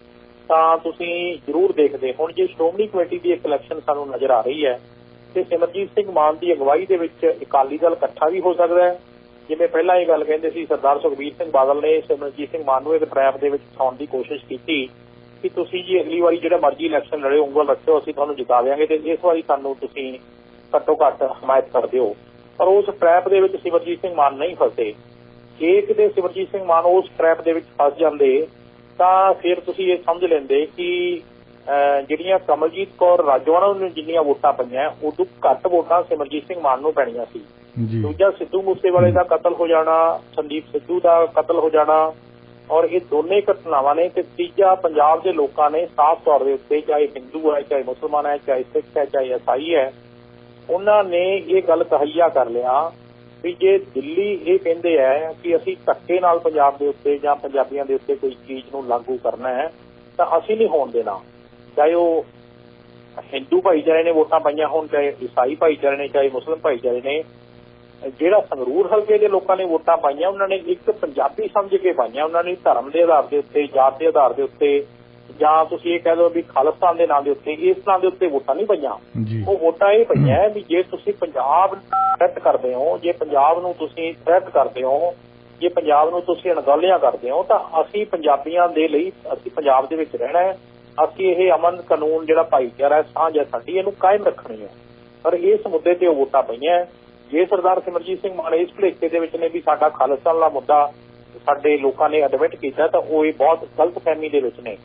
ਤਾਂ ਤੁਸੀਂ ਜ਼ਰੂਰ ਦੇਖਦੇ। ਹੁਣ ਜੇ ਸ਼੍ਰੋਮਣੀ ਕਮੇਟੀ ਦੀ ਇੱਕ ਇਲੈਕਸ਼ਨ ਸਾਨੂੰ ਨਜ਼ਰ ਆ ਰਹੀ ਹੈ ਤੇ ਸਿਮਰਜੀਤ ਸਿੰਘ ਮਾਨ ਦੀ ਅਗਵਾਈ ਦੇ ਵਿੱਚ ਅਕਾਲੀ ਦਲ ਇਕੱਠਾ ਵੀ ਹੋ ਸਕਦਾ ਹੈ। ਜਿਵੇਂ ਪਹਿਲਾਂ ਇਹ ਗੱਲ ਕਹਿੰਦੇ ਸੀ ਸਰਦਾਰ ਸੁਖਬੀਰ ਸਿੰਘ ਬਾਦਲ ਨੇ ਸਿਮਰਜੀਤ ਸਿੰਘ ਮਾਨ ਨੂੰ ਇੱਕ ਟਰੈਪ ਦੇ ਵਿੱਚ ਫਸਾਉਣ ਦੀ ਕੋਸ਼ਿਸ਼ ਕੀਤੀ ਕਿ ਤੁਸੀਂ ਜੀ ਅਗਲੀ ਵਾਰੀ ਜਿਹੜਾ ਮਰਜ਼ੀ ਇਲੈਕਸ਼ਨ ਲੜਿਓ, ਉਂਗਲ ਰੱਖਿਓ, ਅਸੀਂ ਤੁਹਾਨੂੰ ਜਿਤਾ ਦਿਆਂਗੇ ਤੇ ਇਸ ਵਾਰੀ ਸਾਨੂੰ ਤੁਸੀਂ ਘੱਟੋ ਘੱਟ ਹਮਾਇਤ ਕਰ ਦਿਓ। ਪਰ ਉਸ ਟਰੈਪ ਦੇ ਵਿੱਚ ਸਿਮਰਜੀਤ ਸਿੰਘ ਮਾਨ ਨਹੀਂ ਫਸੇ। ਜੇ ਕਿਤੇ ਸਿਮਰਜੀਤ ਸਿੰਘ ਮਾਨ ਉਸ ਟਰੈਪ ਦੇ ਵਿੱਚ ਫਸ ਜਾਂਦੇ ਤਾਂ ਫਿਰ ਤੁਸੀਂ ਇਹ ਸਮਝ ਲੈਂਦੇ ਕਿ ਜਿਹੜੀਆਂ ਕਮਲਜੀਤ ਕੌਰ ਰਾਜੋਆਣਾ ਨੂੰ ਜਿੰਨੀਆਂ ਵੋਟਾਂ ਪਈਆਂ ਉਦੋਂ ਘੱਟ ਵੋਟਾਂ ਸਿਮਰਜੀਤ ਸਿੰਘ ਮਾਨ ਨੂੰ ਪੈਣੀਆਂ ਸੀ। ਦੂਜਾ ਸਿੱਧੂ ਮੂਸੇਵਾਲੇ ਦਾ ਕਤਲ ਹੋ ਜਾਣਾ, ਸੰਦੀਪ ਸਿੱਧੂ ਦਾ ਕਤਲ ਹੋ ਜਾਣਾ ਔਰ ਇਹ ਦੋਨੇ ਘਟਨਾਵਾਂ ਨੇ। ਤੇ ਤੀਜਾ ਪੰਜਾਬ ਦੇ ਲੋਕਾਂ ਨੇ ਸਾਫ਼ ਤੌਰ ਦੇ ਉੱਤੇ ਚਾਹੇ ਹਿੰਦੂ ਹੈ, ਚਾਹੇ ਮੁਸਲਮਾਨ ਹੈ, ਚਾਹੇ ਸਿੱਖ ਹੈ, ਚਾਹੇ ਈਸਾਈ ਹੈ, ਉਹਨਾਂ ਨੇ ਇਹ ਗੱਲ ਤਹਈਆ ਕਰ ਲਿਆ ਵੀ ਜੇ ਦਿੱਲੀ ਇਹ ਕਹਿੰਦੇ ਹੈ ਕਿ ਅਸੀਂ ਧੱਕੇ ਨਾਲ ਪੰਜਾਬ ਦੇ ਉੱਤੇ ਜਾਂ ਪੰਜਾਬੀਆਂ ਦੇ ਉੱਤੇ ਕੋਈ ਚੀਜ਼ ਨੂੰ ਲਾਗੂ ਕਰਨਾ ਹੈ ਤਾਂ ਅਸੀਂ ਨਹੀਂ ਹੋਣ ਦੇਣਾ। ਚਾਹੇ ਉਹ ਹਿੰਦੂ ਭਾਈਚਾਰੇ ਨੇ ਵੋਟਾਂ ਪਾਈਆਂ ਹੋਣ, ਚਾਹੇ ਈਸਾਈ ਭਾਈਚਾਰੇ ਨੇ, ਚਾਹੇ ਮੁਸਲਿਮ ਭਾਈਚਾਰੇ ਨੇ। ਜਿਹੜਾ ਸੰਗਰੂਰ ਹਲਕੇ ਦੇ ਲੋਕਾਂ ਨੇ ਵੋਟਾਂ ਪਾਈਆਂ ਉਹਨਾਂ ਨੇ ਇੱਕ ਪੰਜਾਬੀ ਸਮਝ ਕੇ ਪਾਈਆਂ। ਉਹਨਾਂ ਨੇ ਧਰਮ ਦੇ ਆਧਾਰ ਦੇ ਉੱਤੇ, ਜਾਤ ਦੇ ਆਧਾਰ ਦੇ ਉੱਤੇ ਜਾਂ ਤੁਸੀਂ ਇਹ ਕਹਿ ਲਓ ਵੀ ਖਾਲਿਸਤਾਨ ਦੇ ਨਾਂ ਦੇ ਉੱਤੇ, ਇਸ ਨਾਂ ਦੇ ਉੱਤੇ ਵੋਟਾਂ ਨਹੀਂ ਪਈਆਂ। ਉਹ ਵੋਟਾਂ ਇਹ ਪਈਆਂ ਵੀ ਜੇ ਤੁਸੀਂ ਪੰਜਾਬ ਨੂੰ ਥ੍ਰੈਟ ਕਰਦੇ ਹੋ, ਜੇ ਪੰਜਾਬ ਨੂੰ ਤੁਸੀਂ ਥ੍ਰੈਟ ਕਰਦੇ ਹੋ, ਜੇ ਪੰਜਾਬ ਨੂੰ ਤੁਸੀਂ ਅਣਗੌਲਿਆਂ ਕਰਦੇ ਹੋ ਤਾਂ ਅਸੀਂ ਪੰਜਾਬੀਆਂ ਦੇ ਲਈ, ਅਸੀਂ ਪੰਜਾਬ ਦੇ ਵਿੱਚ ਰਹਿਣਾ ਹੈ, ਅਸੀਂ ਇਹ ਅਮਨ ਕਾਨੂੰਨ ਜਿਹੜਾ ਭਾਈਚਾਰਾ ਸਾਂਝ ਹੈ ਸਾਡੀ, ਇਹਨੂੰ ਕਾਇਮ ਰੱਖਣੀ ਹੈ। ਪਰ ਇਸ ਮੁੱਦੇ ਤੇ ਉਹ ਵੋਟਾਂ ਪਈਆਂ। ਜੇ ਸਰਦਾਰ ਸਿਮਰਜੀਤ ਸਿੰਘ ਮਾਨ ਇਸ ਭੁਲੇਖੇ ਦੇ ਵਿੱਚ ਨੇ ਵੀ ਸਾਡਾ ਖਾਲਿਸਤਾਨ ਦਾ ਮੁੱਦਾ ਸਾਡੇ ਲੋਕਾਂ ਨੇ ਐਡਮਿਟ ਕੀਤਾ ਤਾਂ ਉਹ ਇਹ ਬਹੁਤ ਗਲਤਫਹਿਮੀ ਦੇ ਵਿੱਚ ਨੇ।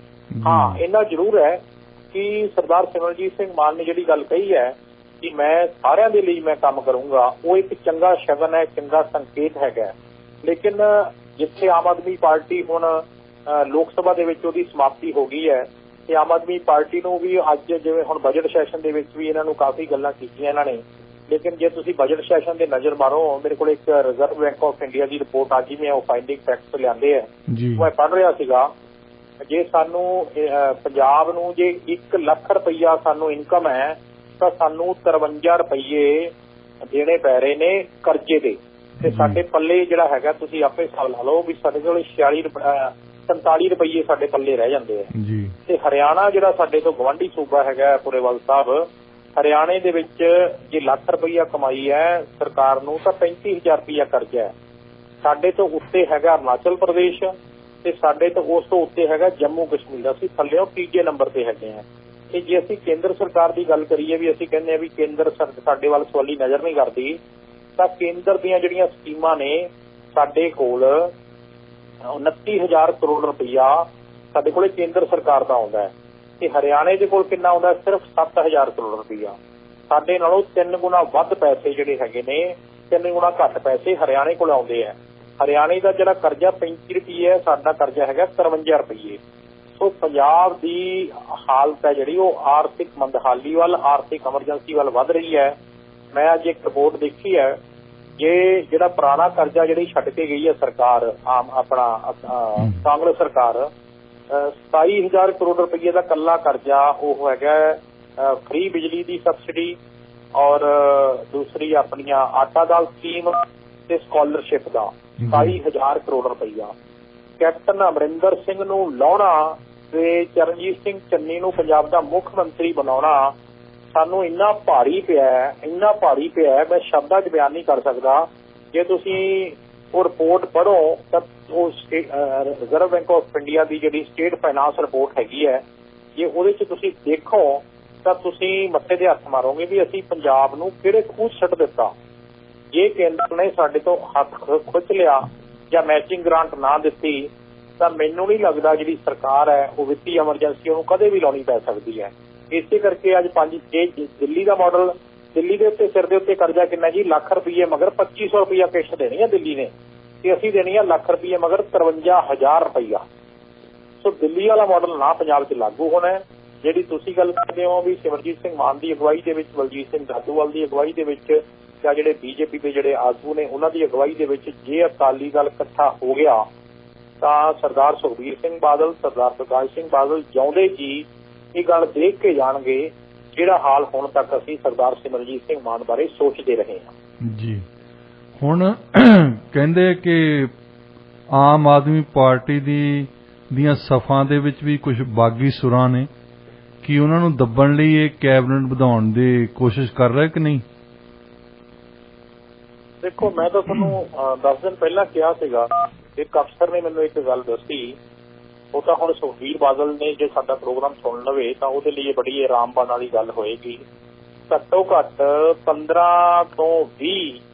ਹਾਂ, ਇੰਨਾ ਜ਼ਰੂਰ ਹੈ ਕਿ ਸਰਦਾਰ ਸਿਮਰਜੀਤ ਸਿੰਘ ਮਾਨ ਨੇ ਜਿਹੜੀ ਗੱਲ ਕਹੀ ਹੈ ਕਿ ਮੈਂ ਸਾਰਿਆਂ ਦੇ ਲਈ ਮੈਂ ਕੰਮ ਕਰੂੰਗਾ, ਉਹ ਇੱਕ ਚੰਗਾ ਸ਼ਗਨ ਹੈ, ਚੰਗਾ ਸੰਕੇਤ ਹੈਗਾ। ਲੇਕਿਨ ਜਿੱਥੇ ਆਮ ਆਦਮੀ ਪਾਰਟੀ ਹੁਣ ਲੋਕ ਸਭਾ ਦੇ ਵਿੱਚ ਉਹਦੀ ਸਮਾਪਤੀ ਹੋ ਗਈ ਹੈ ਤੇ ਆਮ ਆਦਮੀ ਪਾਰਟੀ ਨੂੰ ਵੀ ਅੱਜ ਜਿਵੇਂ ਹੁਣ ਬਜਟ ਸੈਸ਼ਨ ਦੇ ਵਿੱਚ ਵੀ ਇਹਨਾਂ ਨੂੰ ਕਾਫੀ ਗੱਲਾਂ ਕੀਤੀਆਂ ਇਹਨਾਂ ਨੇ। ਲੇਕਿਨ ਜੇ ਤੁਸੀਂ ਬਜਟ ਸੈਸ਼ਨ ਦੇ ਨਜ਼ਰ ਮਾਰੋ, ਮੇਰੇ ਕੋਲ ਇੱਕ reserve bank of India the report ਅੱਜ ਹੀ ਮੈਂ ਉਹ ਫਾਈਂਡਿੰਗ ਫੈਕਟਸ ਲਿਆਂਦੇ ਹੈ, ਮੈਂ ਪੜ੍ਹ ਰਿਹਾ ਸੀਗਾ। ਜੇ ਸਾਨੂੰ ਪੰਜਾਬ ਨੂੰ ਜੇ 1 ਲੱਖ ਰੁਪਈਆ ਸਾਨੂੰ ਇਨਕਮ ਹੈ ਤਾਂ ਸਾਨੂੰ 53 ਰੁਪਈਏ ਦੇਣੇ ਪੈ ਰਹੇ ਨੇ ਕਰਜ਼ੇ ਦੇ ਤੇ ਸਾਡੇ ਪੱਲੇ ਜਿਹੜਾ ਹੈਗਾ ਤੁਸੀਂ ਆਪੇ ਹਿਸਾਬ ਲਾ ਲਓ ਵੀ ਸਾਡੇ ਕੋਲ 47 ਰੁਪਈਏ ਸਾਡੇ ਪੱਲੇ ਰਹਿ ਜਾਂਦੇ ਆ। ਤੇ ਹਰਿਆਣਾ ਜਿਹੜਾ ਸਾਡੇ ਤੋਂ ਗਵਾਂਢੀ ਸੂਬਾ ਹੈਗਾ ਪੁਰੇਵਾਲ ਸਾਹਿਬ, ਹਰਿਆਣੇ ਦੇ ਵਿੱਚ ਜੇ ਲੱਖ ਰੁਪਈਆ ਕਮਾਈ ਹੈ ਸਰਕਾਰ ਨੂੰ ਤਾਂ 35,000 ਰੁਪਈਆ ਕਰਜ਼ਾ ਹੈ। ਸਾਡੇ ਤੋਂ ਉੱਤੇ ਹੈਗਾ ਅਰੁਣਾਚਲ ਪ੍ਰਦੇਸ਼ ਤੇ ਸਾਡੇ ਤੋਂ ਉਸ ਤੋਂ ਉੱਤੇ ਹੈਗਾ ਜੰਮੂ ਕਸ਼ਮੀਰ। ਅਸੀਂ ਥੱਲੇ ਤੀਜੇ ਨੰਬਰ ਤੇ ਹੈਗੇ ਆ। ਤੇ ਜੇ ਅਸੀਂ ਕੇਂਦਰ ਸਰਕਾਰ ਦੀ ਗੱਲ ਕਰੀਏ ਵੀ ਅਸੀਂ ਕਹਿੰਦੇ ਆ ਵੀ ਕੇਂਦਰ ਸਾਡੇ ਵੱਲ ਸਵਾਲੀ ਨਜ਼ਰ ਨਹੀਂ ਕਰਦੀ, ਤਾਂ ਕੇਂਦਰ ਦੀਆਂ ਜਿਹੜੀਆਂ ਸਕੀਮਾਂ ਨੇ ਸਾਡੇ ਕੋਲ 29,000 ਕਰੋੜ ਰੁਪਈਆ ਸਾਡੇ ਕੋਲੇ ਕੇਂਦਰ ਸਰਕਾਰ ਦਾ ਆਉਂਦਾ ਹੈ ਤੇ ਹਰਿਆਣੇ ਦੇ ਕੋਲ ਕਿੰਨਾ ਆਉਂਦਾ? ਸਿਰਫ 7000 ਕਰੋੜ ਰੁਪਈਆ। ਸਾਡੇ ਨਾਲੋਂ 3 ਗੁਣਾ ਵੱਧ ਪੈਸੇ ਜਿਹੜੇ ਹੈਗੇ ਨੇ, 3 ਗੁਣਾ ਘੱਟ ਪੈਸੇ ਹਰਿਆਣੇ ਕੋਲ ਆਉਂਦੇ ਆ। ਹਰਿਆਣੇ ਦਾ ਜਿਹੜਾ ਕਰਜ਼ਾ 35 ਰੁਪਏ ਹੈ, ਸਾਡਾ ਕਰਜ਼ਾ ਹੈਗਾ 53 ਰੁਪਏ। ਸੋ ਪੰਜਾਬ ਦੀ ਹਾਲਤ ਹੈ ਜਿਹੜੀ ਉਹ ਆਰਥਿਕ ਮੰਦਹਾਲੀ ਵੱਲ, ਆਰਥਿਕ ਐਮਰਜੈਂਸੀ ਵੱਲ ਵੱਧ ਰਹੀ ਹੈ। ਮੈਂ ਅੱਜ ਇੱਕ ਰਿਪੋਰਟ ਦੇਖੀ ਹੈ, ਜਿਹੜਾ ਪੁਰਾਣਾ ਕਰਜ਼ਾ ਜਿਹੜੀ ਛੱਡ ਕੇ ਗਈ ਹੈ ਸਰਕਾਰ, ਕਾਂਗਰਸ ਸਰਕਾਰ, 27,000 ਕਰੋੜ ਰੁਪਏ ਦਾ ਕੱਲਾ ਕਰਜ਼ਾ ਉਹ ਹੈਗਾ ਫ੍ਰੀ ਬਿਜਲੀ ਦੀ ਸਬਸਿਡੀ ਔਰ ਦੂਸਰੀ ਆਪਣੀਆਂ ਆਟਾ ਦਾਲ ਸਕੀਮ ਤੇ ਸਕਾਲਰਸ਼ਿਪ ਦਾ 27,000 ਕਰੋੜ ਰੁਪਈਆ। ਕੈਪਟਨ ਅਮਰਿੰਦਰ ਸਿੰਘ ਨੂੰ ਲਾਉਣਾ ਤੇ ਚਰਨਜੀਤ ਸਿੰਘ ਚੰਨੀ ਨੂੰ ਪੰਜਾਬ ਦਾ ਮੁੱਖ ਮੰਤਰੀ ਬਣਾਉਣਾ ਸਾਨੂੰ ਇੰਨਾ ਭਾਰੀ ਪਿਆ, ਮੈਂ ਸ਼ਬਦਾਂ 'ਚ ਬਿਆਨ ਨਹੀਂ ਕਰ ਸਕਦਾ। ਜੇ ਤੁਸੀਂ ਉਹ ਰਿਪੋਰਟ ਪੜ੍ਹੋ ਤਾਂ ਉਹ ਰਿਜ਼ਰਵ ਬੈਂਕ ਆਫ ਇੰਡੀਆ ਦੀ ਜਿਹੜੀ ਸਟੇਟ ਫਾਈਨਾਂਸ ਰਿਪੋਰਟ ਹੈਗੀ ਹੈ, ਜੇ ਉਹਦੇ 'ਚ ਤੁਸੀਂ ਦੇਖੋ ਤਾਂ ਤੁਸੀਂ ਮੱਥੇ ਦੇ ਹੱਥ ਮਾਰੋਗੇ ਵੀ ਅਸੀਂ ਪੰਜਾਬ ਨੂੰ ਕਿਹੜੇ ਖੂਹ ਛੱਡ ਦਿੱਤਾ। ਜੇ ਕੇਂਦਰ ਨੇ ਸਾਡੇ ਤੋਂ ਹੱਥ ਖੁੱਚ ਲਿਆ ਜਾਂ ਮੈਚਿੰਗ ਗ੍ਰਾਂਟ ਨਾ ਦਿੱਤੀ ਤਾਂ ਮੈਨੂੰ ਨਹੀਂ ਲੱਗਦਾ ਜਿਹੜੀ ਸਰਕਾਰ ਹੈ ਉਹ ਵਿੱਤੀ ਐਮਰਜੈਂਸੀ ਉਹਨੂੰ ਕਦੇ ਵੀ ਲਾਉਣੀ ਪੈ ਸਕਦੀ ਹੈ। ਇਸੇ ਕਰਕੇ ਅੱਜ 5-6 ਦਿੱਲੀ ਦਾ ਮਾਡਲ, ਦਿੱਲੀ ਦੇ ਉੱਤੇ ਸਿਰ ਦੇ ਉੱਤੇ ਕਰਜ਼ਾ ਕਿੰਨਾ ਜੀ? ਲੱਖ ਰੁਪਏ ਮਗਰ 2500 ਰੁਪਇਆ ਕਿਸ਼ਤ ਦੇਣੀ ਹੈ ਦਿੱਲੀ ਨੇ, ਤੇ ਅਸੀਂ ਦੇਣੀ ਹੈ ਲੱਖ ਰੁਪਏ ਮਗਰ 53,000 ਰੁਪਇਆ। ਸੋ ਦਿੱਲੀ ਵਾਲਾ ਮਾਡਲ ਨਾ ਪੰਜਾਬ 'ਚ ਲਾਗੂ ਹੋਣਾ ਹੈ। ਜਿਹੜੀ ਤੁਸੀਂ ਗੱਲ ਕਰਦੇ ਹੋ ਵੀ ਸਿਮਰਜੀਤ ਸਿੰਘ ਮਾਨ ਦੀ ਅਗਵਾਈ ਦੇ ਵਿੱਚ, ਬਲਜੀਤ ਸਿੰਘ ਦਾਦੂਵਾਲ ਦੀ ਅਗਵਾਈ ਦੇ ਵਿੱਚ ਜਾਂ ਜਿਹੜੇ ਬੀਜੇਪੀ ਦੇ ਜਿਹੜੇ ਆਗੂ ਨੇ ਉਹਨਾਂ ਦੀ ਅਗਵਾਈ ਦੇ ਵਿੱਚ ਜੇ ਅਕਾਲੀ ਦਲ ਇਕੱਠਾ ਹੋ ਗਿਆ ਤਾਂ ਸਰਦਾਰ ਸੁਖਬੀਰ ਸਿੰਘ ਬਾਦਲ, ਸਰਦਾਰ ਪ੍ਰਕਾਸ਼ ਸਿੰਘ ਬਾਦਲ ਜਿਉਂਦੇ ਜੀ ਇਹ ਗੱਲ ਦੇਖ ਕੇ ਜਾਣਗੇ ਜਿਹੜਾ ਹਾਲ ਹੁਣ ਤੱਕ ਅਸੀਂ ਸਰਦਾਰ ਸਿਮਰਜੀਤ ਸਿੰਘ ਮਾਨ ਬਾਰੇ ਸੋਚਦੇ ਰਹੇ ਹਾਂ ਜੀ। ਹੁਣ ਕਹਿੰਦੇ ਕਿ ਆਮ ਆਦਮੀ ਪਾਰਟੀ ਦੀਆਂ ਸਫਾਂ ਦੇ ਵਿੱਚ ਵੀ ਕੁਝ ਬਾਗੀ ਸੁਰਾਂ ਨੇ, ਕਿ ਉਹਨਾਂ ਨੂੰ ਦੱਬਣ ਲਈ ਇਹ ਕੈਬਨਿਟ ਵਧਾਉਣ ਦੀ ਕੋਸ਼ਿਸ਼ ਕਰ ਰਿਹਾ ਕਿ ਨਹੀਂ? ਦੇਖੋ, ਮੈਂ ਤਾਂ ਤੁਹਾਨੂੰ 10 ਦਿਨ ਪਹਿਲਾਂ ਕਿਹਾ ਸੀਗਾ, ਇੱਕ ਅਫਸਰ ਨੇ ਮੈਨੂੰ ਇੱਕ ਗੱਲ ਦੱਸੀ, ਉਹ ਤਾਂ ਹੁਣ ਸੁਖਬੀਰ ਬਾਦਲ ਨੇ ਜੇ ਸਾਡਾ ਪ੍ਰੋਗਰਾਮ ਸੁਣ ਲਵੇ ਤਾਂ ਉਹਦੇ ਲਈ ਬੜੀ ਆਰਾਮਬਾਨ ਵਾਲੀ ਗੱਲ ਹੋਏਗੀ। ਘੱਟੋ ਘੱਟ 15 ਤੋਂ 20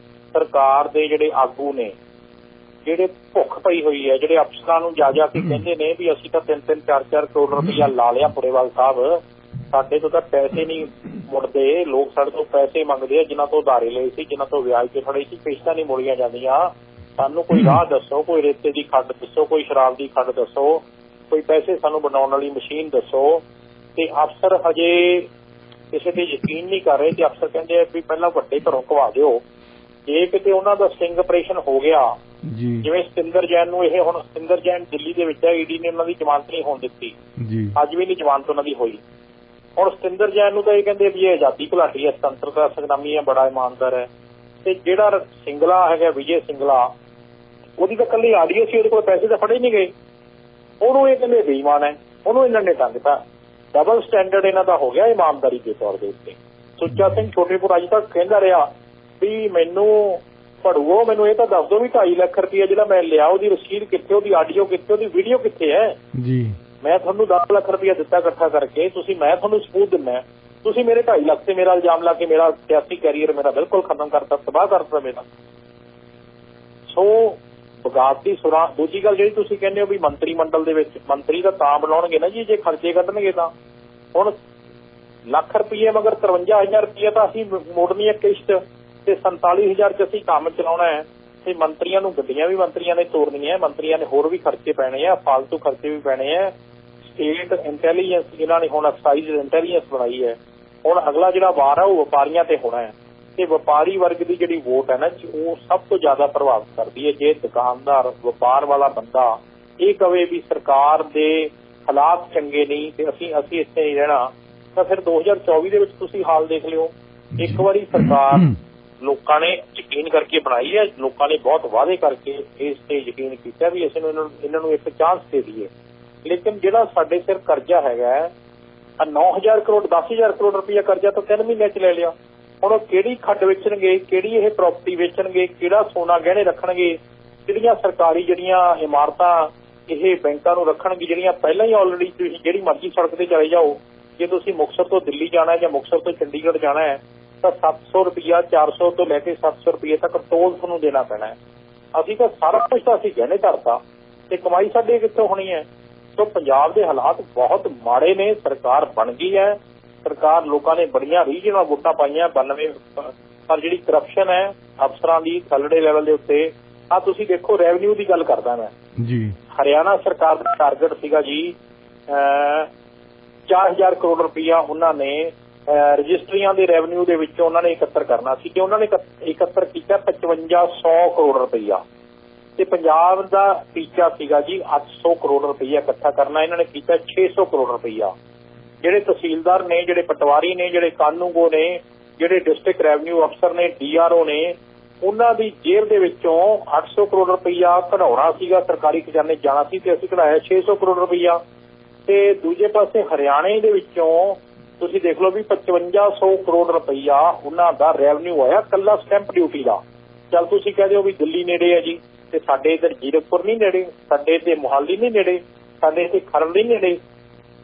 ਸਰਕਾਰ ਦੇ ਜਿਹੜੇ ਆਗੂ ਨੇ, ਜਿਹੜੇ ਭੁੱਖ ਪਈ ਹੋਈ ਹੈ, ਜਿਹੜੇ ਅਫਸਰਾਂ ਨੂੰ ਜਾ ਕੇ ਕਹਿੰਦੇ ਨੇ ਵੀ ਅਸੀਂ ਤਾਂ 3-3, 4-4 ਕਰੋੜ ਰੁਪਈਆ ਲਾ ਲਿਆ ਪੁਰੇਵਾਲ ਸਾਹਿਬ, ਸਾਡੇ ਤੋਂ ਤਾਂ ਪੈਸੇ ਨਹੀਂ ਮੁੜਦੇ, ਲੋਕ ਸਾਡੇ ਤੋਂ ਪੈਸੇ ਮੰਗਦੇ ਆ ਜਿਨ੍ਹਾਂ ਤੋਂ ਉਧਾਰੇ ਲਏ ਸੀ, ਜਿਨ੍ਹਾਂ ਤੋਂ ਵਿਆਜ ਤੇ ਫੜੇ ਸੀ, ਕਿਸ਼ਤਾਂ ਨਹੀਂ ਮੋੜੀਆਂ ਜਾਂਦੀਆਂ, ਸਾਨੂੰ ਕੋਈ ਰਾਹ ਦੱਸੋ, ਕੋਈ ਰੇਤੇ ਦੀ ਖੱਡ ਦੱਸੋ, ਕੋਈ ਸ਼ਰਾਬ ਦੀ ਖੱਡ ਦੱਸੋ, ਕੋਈ ਪੈਸੇ ਸਾਨੂੰ ਬਣਾਉਣ ਵਾਲੀ ਮਸ਼ੀਨ ਦੱਸੋ। ਤੇ ਅਫਸਰ ਹਜੇ ਕਿਸੇ ਤੇ ਯਕੀਨ ਨਹੀਂ ਕਰ ਰਹੇ ਤੇ ਅਫਸਰ ਕਹਿੰਦੇ ਆ ਵੀ ਪਹਿਲਾਂ ਵੱਡੇ ਘਰੋਂ ਘਵਾ ਦਿਓ। ਜੇ ਕਿਤੇ ਉਹਨਾਂ ਦਾ ਸਟਿੰਗ ਆਪਰੇਸ਼ਨ ਹੋ ਗਿਆ, ਜਿਵੇਂ ਸਤਿੰਦਰ ਜੈਨ ਨੂੰ, ਇਹ ਹੁਣ ਸਤਿੰਦਰ ਜੈਨ ਦਿੱਲੀ ਦੇ ਵਿੱਚ ਹੈ, ਈਡੀ ਨੇ ਉਹਨਾਂ ਦੀ ਜ਼ਮਾਨਤ ਨਹੀਂ ਹੋਣ ਦਿੱਤੀ, ਅੱਜ ਵੀ ਨਹੀਂ ਜ਼ਮਾਨਤ ਉਹਨਾਂ ਦੀ ਹੋਈ। ਹੁਣ ਸਤਿੰਦਰ ਜੈਨ ਨੂੰ ਤਾਂ ਇਹ ਕਹਿੰਦੇ ਵੀ ਇਹ ਆਜ਼ਾਦੀ ਘੁਲਾਟੀ ਹੈ, ਸੁਤੰਤਰਤਾ ਸੰਗਰਾਮੀ ਹੈ, ਬੜਾ ਇਮਾਨਦਾਰ ਹੈ। ਤੇ ਜਿਹੜਾ ਸਿੰਗਲਾ ਹੈਗਾ, ਵਿਜੇ ਸਿੰਗਲਾ, ਉਹਦੀ ਤਾਂ ਇਕੱਲੀ ਆਡੀਓ ਸੀ, ਉਹਦੇ ਕੋਲ ਪੈਸੇ ਤਾਂ ਫੜੇ ਨਹੀਂ ਗਏ, ਉਹਨੂੰ ਇਹ ਕਹਿੰਦੇ ਬੇਈਮਾਨ ਹੈ, ਉਹਨੂੰ ਇਹਨਾਂ ਨੇ ਟੰਗਤਾ। ਡਬਲ ਸਟੈਂਡਰਡ ਇਹਨਾਂ ਦਾ ਹੋ ਗਿਆ ਇਮਾਨਦਾਰੀ ਦੇ ਤੌਰ ਦੇ ਉੱਤੇ। ਸੁੱਚਾ ਸਿੰਘ ਛੋਟੇਪੁਰ ਅੱਜ ਤੱਕ ਕਹਿੰਦਾ ਰਿਹਾ ਵੀ ਮੈਨੂੰ ਭੜੂਓ, ਮੈਨੂੰ ਇਹ ਤਾਂ ਦੱਸ ਦਿਓ ਵੀ 2.5 ਲੱਖ ਰੁਪਇਆ ਜਿਹੜਾ ਮੈਂ ਲਿਆ ਉਹਦੀ ਰਸੀਦ ਕਿੱਥੇ, ਉਹਦੀ ਆਡੀਓ ਕਿੱਥੇ, ਉਹਦੀ ਵੀਡੀਓ ਕਿੱਥੇ ਹੈ ਜੀ। ਮੈਂ ਤੁਹਾਨੂੰ 10 ਲੱਖ ਰੁਪਇਆ ਦਿੱਤਾ ਇਕੱਠਾ ਕਰਕੇ, ਮੈਂ ਤੁਹਾਨੂੰ ਸਬੂਤ ਦਿੰਦਾ, ਤੁਸੀਂ ਮੇਰੇ 2.5 ਲੱਖ ਤੇ ਮੇਰਾ ਇਲਜ਼ਾਮ ਲਾ ਕੇ ਮੇਰਾ ਸਿਆਸੀ ਕੈਰੀਅਰ ਮੇਰਾ ਬਿਲਕੁਲ ਖਤਮ ਕਰਤਾ, ਤਬਾਹ ਕਰਤਾ ਮੇਰਾ। ਸੋ ਬਗਾਵਤੀ ਸੁਰਾਂ। ਦੂਜੀ ਗੱਲ ਜਿਹੜੀ ਤੁਸੀਂ ਕਹਿੰਦੇ ਹੋ ਵੀ ਮੰਤਰੀ ਮੰਡਲ ਦੇ ਵਿੱਚ ਮੰਤਰੀ ਤਾਂ ਬਣਾਉਣਗੇ ਨਾ ਜੀ ਜੇ ਖਰਚੇ ਕੱਢਣਗੇ ਤਾਂ। ਹੁਣ ਲੱਖ ਰੁਪਏ ਮਗਰ 53,000 ਰੁਪਇਆ ਤਾਂ ਅਸੀਂ ਮੋੜਨੀ ਹੈ ਕਿਸ਼ਤ, ਤੇ 47,000 ਚ ਅਸੀਂ ਕੰਮ ਚਲਾਉਣਾ ਹੈ। ਤੇ ਮੰਤਰੀਆਂ ਨੂੰ ਗੱਡੀਆਂ ਵੀ ਮੰਤਰੀਆਂ ਨੇ ਤੋਰਨੀਆਂ, ਮੰਤਰੀਆਂ ਨੇ ਹੋਰ ਵੀ ਖਰਚੇ ਪੈਣੇ ਆ, ਫਾਲਤੂ ਖਰਚੇ ਵੀ ਪੈਣੇ ਆ। ਸਟੇਟ ਇੰਟੈਲੀਜੈਂਸ ਇਹਨਾਂ ਨੇ ਹੁਣ ਐਕਸਾਈਜ਼ ਇੰਟੈਲੀਜੈਂਸ ਬਣਾਈ ਹੈ। ਹੁਣ ਅਗਲਾ ਜਿਹੜਾ ਵਾਰ ਹੈ ਉਹ ਵਪਾਰੀਆਂ ਤੇ ਹੋਣਾ ਹੈ, ਤੇ ਵਪਾਰੀ ਵਰਗ ਦੀ ਜਿਹੜੀ ਵੋਟ ਹੈ ਨਾ ਉਹ ਸਭ ਤੋਂ ਜ਼ਿਆਦਾ ਪ੍ਰਭਾਵਿਤ ਕਰਦੀ ਹੈ। ਜੇ ਦੁਕਾਨਦਾਰ, ਵਪਾਰ ਵਾਲਾ ਬੰਦਾ ਇਹ ਕਵੇ ਵੀ ਸਰਕਾਰ ਦੇ ਹਾਲਾਤ ਚੰਗੇ ਨਹੀਂ ਤੇ ਅਸੀਂ ਇੱਥੇ ਹੀ ਰਹਿਣਾ, ਤਾਂ ਫਿਰ 2024 ਦੇ ਵਿੱਚ ਤੁਸੀਂ ਹਾਲ ਦੇਖ ਲਿਓ। ਇੱਕ ਵਾਰੀ ਸਰਕਾਰ ਲੋਕਾਂ ਨੇ ਯਕੀਨ ਕਰਕੇ ਬਣਾਈ ਹੈ, ਲੋਕਾਂ ਨੇ ਬਹੁਤ ਵਾਅਦੇ ਕਰਕੇ ਇਸ ਤੇ ਯਕੀਨ ਕੀਤਾ ਵੀ ਅਸੀਂ ਇਹਨਾਂ ਨੂੰ ਇੱਕ ਚਾਂਸ ਦੇ ਦਈਏ। ਲੇਕਿਨ ਜਿਹੜਾ ਸਾਡੇ ਸਿਰ ਕਰਜ਼ਾ ਹੈਗਾ 9,000 ਕਰੋੜ 10,000 ਕਰੋੜ ਰੁਪਇਆ ਕਰਜ਼ਾ ਤਾਂ 3 ਮਹੀਨਿਆਂ 'ਚ ਲੈ ਲਿਆ। ਹੁਣ ਉਹ ਕਿਹੜੀ ਖੱਡ ਵੇਚਣਗੇ, ਕਿਹੜੀ ਇਹ ਪ੍ਰਾਪਰਟੀ ਵੇਚਣਗੇ, ਕਿਹੜਾ ਸੋਨਾ ਗਹਿਣੇ ਰੱਖਣਗੇ, ਕਿਹੜੀਆਂ ਸਰਕਾਰੀ ਜਿਹੜੀਆਂ ਇਮਾਰਤਾਂ ਇਹ ਬੈਂਕਾਂ ਨੂੰ ਰੱਖਣਗੇ, ਜਿਹੜੀਆਂ ਪਹਿਲਾਂ ਹੀ ਆਲਰੇਡੀ ਤੁਸੀਂ ਜਿਹੜੀ ਮਰਜ਼ੀ ਸੜਕ ਤੇ ਚਲੇ ਜਾਓ। ਜੇ ਤੁਸੀਂ ਮੁਕਤਸਰ ਤੋਂ ਦਿੱਲੀ ਜਾਣਾ ਜਾਂ ਮੁਕਤਸਰ ਤੋਂ ਚੰਡੀਗੜ੍ਹ ਜਾਣਾ ਹੈ ਤਾਂ 700 ਰੁਪਇਆ 400 ਤੋਂ ਲੈ ਕੇ 700 ਰੁਪਏ ਤੱਕ ਟੋਲ ਤੁਹਾਨੂੰ ਦੇਣਾ ਪੈਣਾ ਹੈ। ਅਸੀਂ ਤਾਂ ਸਾਰਾ ਕੁਝ ਤਾਂ ਅਸੀਂ ਗਹਿਣੇ ਧਰਤਾ ਤੇ ਕਮਾਈ ਸਾਡੇ ਕਿੱਥੋਂ ਹੋਣੀ ਹੈ। ਸੋ ਪੰਜਾਬ ਦੇ ਹਾਲਾਤ ਬਹੁਤ ਮਾੜੇ ਨੇ। ਸਰਕਾਰ ਬਣ ਗਈ ਹੈ, ਸਰਕਾਰ ਲੋਕਾਂ ਨੇ ਬੜੀਆਂ ਰੀਝ ਨਾਲ ਵੋਟਾਂ ਪਾਈਆਂ 92, ਪਰ ਜਿਹੜੀ ਕਰਪਸ਼ਨ ਹੈ ਅਫਸਰਾਂ ਦੀ ਥੱਲੜੇ ਲੈਵਲ ਦੇ ਉੱਤੇ, ਆ ਤੁਸੀਂ ਦੇਖੋ ਰੈਵਨਿਊ ਦੀ ਗੱਲ ਕਰਦਾ ਮੈਂ ਜੀ। ਹਰਿਆਣਾ ਸਰਕਾਰ ਦਾ ਟਾਰਗੇਟ ਸੀਗਾ ਜੀ 4000 ਕਰੋੜ ਰੁਪਈਆ ਉਹਨਾਂ ਨੇ ਰਜਿਸਟਰੀਆਂ ਦੇ ਰੈਵਨਿਊ ਦੇ ਵਿੱਚੋਂ ਉਹਨਾਂ ਨੇ ਇਕੱਤਰ ਕਰਨਾ ਸੀ, ਤੇ ਉਹਨਾਂ ਨੇ ਇਕੱਤਰ ਕੀਤਾ 5500 ਕਰੋੜ ਰੁਪਈਆ, ਤੇ ਪੰਜਾਬ ਦਾ ਟੀਚਾ ਸੀਗਾ ਜੀ 800 ਕਰੋੜ ਰੁਪਈਆ ਇਕੱਠਾ ਕਰਨਾ। ਇਹਨਾਂ ਨੇ ਕੀਤਾ 600 ਕਰੋੜ ਰੁਪਈਆ। ਜਿਹੜੇ ਤਹਿਸੀਲਦਾਰ ਨੇ, ਜਿਹੜੇ ਪਟਵਾਰੀ ਨੇ, ਜਿਹੜੇ ਕਾਨੂੰਗੋ ਨੇ, ਜਿਹੜੇ ਡਿਸਟ੍ਰਿਕਟ ਰੈਵਨਿਊ ਅਫਸਰ ਨੇ, DRO ਨੇ, ਉਹਨਾਂ ਦੀ ਜੇਬ ਦੇ ਵਿੱਚੋਂ 800 ਕਰੋੜ ਰੁਪਈਆ ਕਢਾਉਣਾ ਸੀਗਾ, ਸਰਕਾਰੀ ਖਜ਼ਾਨੇ ਜਾਣਾ ਸੀ, ਤੇ ਅਸੀਂ ਕਢਾਇਆ 600 ਕਰੋੜ ਰੁਪਈਆ। ਤੇ ਦੂਜੇ ਪਾਸੇ ਹਰਿਆਣੇ ਦੇ ਵਿੱਚੋਂ ਤੁਸੀਂ ਦੇਖ ਲਓ ਵੀ 5500 ਕਰੋੜ ਰੁਪਈਆ ਉਹਨਾਂ ਦਾ ਰੈਵਨਿਊ ਆਇਆ ਕੱਲਾ ਸਟੈਂਪ ਡਿਊਟੀ ਦਾ। ਚੱਲ ਤੁਸੀਂ ਕਹਿ ਦਿਓ ਵੀ ਦਿੱਲੀ ਨੇੜੇ ਹੈ ਜੀ, ਤੇ ਸਾਡੇ ਇੱਧਰ ਜੀਰਕਪੁਰ ਨਹੀਂ ਨੇੜੇ, ਸਾਡੇ ਤੇ ਮੁਹਾਲੀ ਨਹੀਂ ਨੇੜੇ, ਸਾਡੇ ਤੇ ਖਰੜ ਨਹੀਂ ਨੇੜੇ,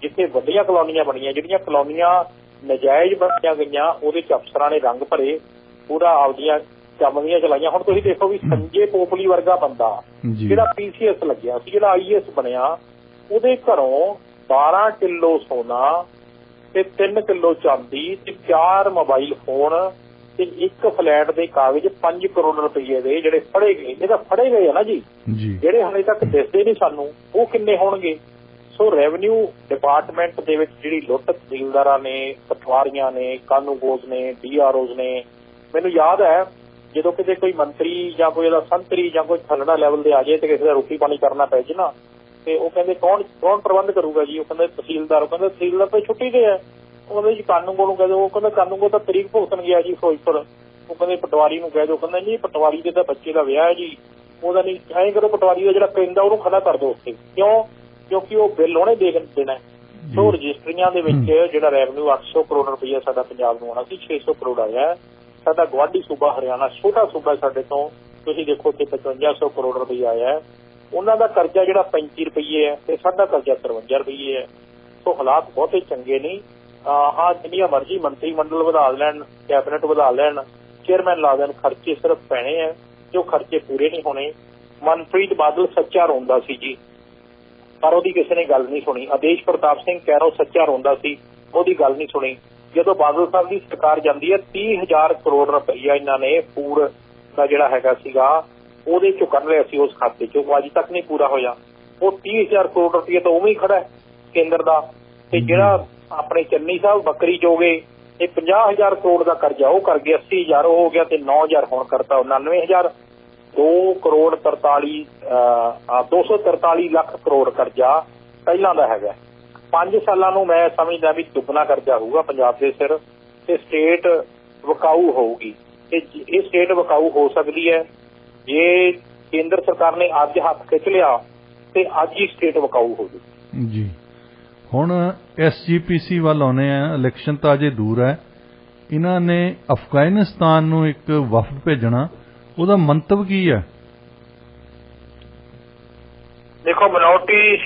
ਜਿੱਥੇ ਵੱਡੀਆਂ ਕਲੋਨੀਆਂ ਬਣੀਆਂ, ਜਿਹੜੀਆਂ ਕਲੋਨੀਆਂ ਨਜਾਇਜ਼ ਬਣੀਆਂ ਗਈਆਂ ਉਹਦੇ 'ਚ ਅਫਸਰਾਂ ਨੇ ਰੰਗ ਭਰੇ, ਪੂਰਾ ਆਪਦੀਆਂ ਚਮਦੀਆਂ ਚਲਾਈਆਂ। ਹੁਣ ਤੁਸੀਂ ਦੇਖੋ ਵੀ ਸੰਜੇ ਪੋਪਲੀ ਵਰਗਾ ਬੰਦਾ ਜਿਹੜਾ PCS ਲੱਗਿਆ ਸੀ, ਜਿਹੜਾ IAS ਬਣਿਆ, ਉਹਦੇ ਘਰੋਂ 12 ਕਿਲੋ ਸੋਨਾ ਤੇ 3 ਕਿਲੋ ਚਾਂਦੀ ਤੇ 4 ਮੋਬਾਈਲ ਫੋਨ ਤੇ ਇੱਕ ਫਲੈਟ ਦੇ ਕਾਗਜ਼ 5 ਕਰੋੜ ਰੁਪਏ ਦੇ ਜਿਹੜੇ ਫੜੇ ਗਏ। ਇਹ ਤਾਂ ਫੜੇ ਗਏ ਆ ਨਾ ਜੀ, ਜਿਹੜੇ ਹਾਲੇ ਤੱਕ ਦਿਸਦੇ ਨਹੀਂ ਸਾਨੂੰ, ਉਹ ਕਿੰਨੇ ਹੋਣਗੇ। ਸੋ ਰੈਵਨਿਊ ਡਿਪਾਰਟਮੈਂਟ ਦੇ ਵਿੱਚ ਜਿਹੜੀ ਲੁੱਟ ਤਹਿਸੀਲਦਾਰਾਂ ਨੇ, ਪਟਵਾਰੀਆਂ ਨੇ, ਕਾਨੂੰਗੋਜ਼ ਨੇ, DROs ਨੇ, ਮੈਨੂੰ ਯਾਦ ਹੈ ਜਦੋਂ ਕਿਤੇ ਕੋਈ ਮੰਤਰੀ ਜਾਂ ਕੋਈ ਇਹਦਾ ਸੰਤਰੀ ਜਾਂ ਕੋਈ ਥੱਲੜਾ ਲੈਵਲ ਦੇ ਆ ਜਾਏ ਤੇ ਕਿਸੇ ਦਾ ਰੋਟੀ ਪਾਣੀ ਕਰਨਾ ਪੈ ਜੇ ਨਾ, ਤੇ ਉਹ ਕਹਿੰਦੇ ਕੌਣ ਪ੍ਰਬੰਧ ਕਰੂਗਾ ਜੀ। ਉਹ ਕਹਿੰਦੇ ਤਹਿਸੀਲਦਾਰ। ਉਹ ਕਹਿੰਦੇ ਤਹਿਸੀਲਦਾਰ ਤਾਂ ਛੁੱਟੀ ਤੇ ਹੈ। ਉਹ ਕਹਿੰਦੇ ਜੀ ਕਾਨੂੰਗੋ ਨੂੰ ਕਹਿ ਦਿਓ। ਉਹ ਕਹਿੰਦਾ ਕਾਨੂੰਗੋ ਤਾਂ ਤਰੀਕ ਭੁਗਤਣ ਗਿਆ ਜੀ ਫਿਰੋਜ਼ਪੁਰ। ਉਹ ਕਹਿੰਦੇ ਪਟਵਾਰੀ ਨੂੰ ਕਹਿ ਦਿਓ। ਕਹਿੰਦਾ ਜੀ ਪਟਵਾਰੀ ਦੇ ਤਾਂ ਬੱਚੇ ਦਾ ਵਿਆਹ ਹੈ ਜੀ, ਉਹਦਾ ਨਹੀਂ ਐਂ ਕਰੋ, ਪਟਵਾਰੀ ਦਾ ਜਿਹੜਾ ਪੈਂਦਾ ਉਹਨੂੰ ਖੜਾ ਕਰ ਦਿਓ ਉੱਥੇ। ਕਿਉਂ? ਕਿਉਂਕਿ ਉਹ ਬਿੱਲ ਉਹਨੇ ਦੇਣਾ। ਸੋ ਰਜਿਸਟਰੀਆਂ ਦੇ ਵਿੱਚ ਜਿਹੜਾ ਰੈਵਨਿਊ 800 ਕਰੋੜ ਰੁਪਈਆ ਸਾਡਾ ਪੰਜਾਬ ਨੂੰ ਆਉਣਾ ਸੀ, 600 ਕਰੋੜ ਆਇਆ। ਸਾਡਾ ਗੁਆਂਢੀ ਸੂਬਾ ਹਰਿਆਣਾ ਛੋਟਾ ਸੂਬਾ ਸਾਡੇ ਤੋਂ, ਤੁਸੀਂ ਦੇਖੋ ਉੱਥੇ 5500 ਕਰੋੜ ਰੁਪਈਆ ਆਇਆ। ਉਹਨਾਂ ਦਾ ਕਰਜ਼ਾ ਜਿਹੜਾ 35 ਰੁਪਈਏ ਹੈ ਤੇ ਸਾਡਾ ਕਰਜ਼ਾ 53 ਰੁਪਈਏ ਹੈ। ਸੋ ਹਾਲਾਤ ਬਹੁਤੇ ਚੰਗੇ ਨਹੀਂ। ਹਾਂ, ਜਿੰਨੀਆਂ ਮਰਜ਼ੀ ਮੰਤਰੀ ਮੰਡਲ ਵਧਾ ਲੈਣ, ਕੈਬਨਿਟ ਵਧਾ ਲੈਣ, ਚੇਅਰਮੈਨ ਲਾ ਦੇਣ, ਖਰਚੇ ਸਿਰਫ ਪੈਣੇ ਹੈ, ਜੋ ਖਰਚੇ ਪੂਰੇ ਨਹੀਂ ਹੋਣੇ। ਮਨਪ੍ਰੀਤ ਬਾਦਲ ਸੱਚਾ ਰੋਂਦਾ ਸੀ ਜੀ, ਪਰ ਉਹਦੀ ਕਿਸੇ ਨੇ ਗੱਲ ਨਹੀਂ ਸੁਣੀ। ਆਦੇਸ਼ ਪ੍ਰਤਾਪ ਸਿੰਘ ਕੈਰੋਂ ਸੱਚਾ ਰੋਂਦਾ ਸੀ, ਉਹਦੀ ਗੱਲ ਨਹੀਂ ਸੁਣੀ। ਜਦੋਂ ਬਾਦਲ ਸਾਹਿਬ ਦੀ ਸਰਕਾਰ ਜਾਂਦੀ ਹੈ 30,000 ਕਰੋੜ ਰੁਪਈਆ ਇਹਨਾਂ ਨੇ ਫੂਡ ਦਾ ਜਿਹੜਾ ਹੈਗਾ ਸੀਗਾ ਉਹਦੇ ਚੋਂ ਕੱਢ ਲਿਆ ਸੀ ਉਸ ਖਾਤੇ ਚੋਂ, ਉਹ ਅੱਜ ਤੱਕ ਨਹੀਂ ਪੂਰਾ ਹੋਇਆ। ਉਹ 30,000 ਕਰੋੜ ਰੁਪਈਆ ਤਾਂ ਉਵੇਂ ਹੀ ਖੜਾ ਹੈ ਕੇਂਦਰ ਦਾ। ਤੇ ਜਿਹੜਾ ਆਪਣੇ ਚੰਨੀ ਸਾਹਿਬ ਬੱਕਰੀ ਚੋਗੇ ਇਹ 50,000 ਕਰੋੜ ਦਾ ਕਰਜ਼ਾ ਉਹ ਕਰ ਗਏ 80,000 ਉਹ ਹੋ ਗਿਆ, ਤੇ 9,000 ਹੁਣ ਕਰਤਾ 99,000। 243 ਲੱਖ ਕਰੋੜ ਕਰਜ਼ਾ ਪਹਿਲਾਂ ਦਾ ਹੈਗਾ। 5 ਸਾਲਾਂ ਨੂੰ ਮੈਂ ਸਮਝਦਾ ਵੀ ਦੁੱਗਣਾ ਕਰਜ਼ਾ ਹੋਊਗਾ ਪੰਜਾਬ ਦੇ ਸਿਰ, ਤੇ ਸਟੇਟ ਵਿਕਾਊ ਹੋਊਗੀ। ਤੇ ਇਹ ਸਟੇਟ ਵਿਕਾਊ ਹੋ ਸਕਦੀ ਹੈ ਜੇ ਕੇਂਦਰ ਸਰਕਾਰ ਨੇ ਅੱਜ ਹੱਥ ਖਿੱਚ ਲਿਆ ਤੇ ਅੱਜ ਹੀ ਸਟੇਟ ਵਿਕਾਊ ਹੋ ਜੂ ਜੀ। ਹੁਣ SGPC ਵੱਲ ਆਉਣੇ ਆ। ਇਲੈਕਸ਼ਨ ਤਾਂ ਅਜੇ ਦੂਰ ਹੈ। ਇਹਨਾਂ ਨੇ ਅਫਗਾਨਿਸਤਾਨ ਨੂੰ ਇੱਕ ਵਫਦ ਭੇਜਣਾ, ਉਹਦਾ ਮੰਤਵ ਕੀ ਹੈ? ਦੇਖੋ, ਮਿਨੋਰਟੀ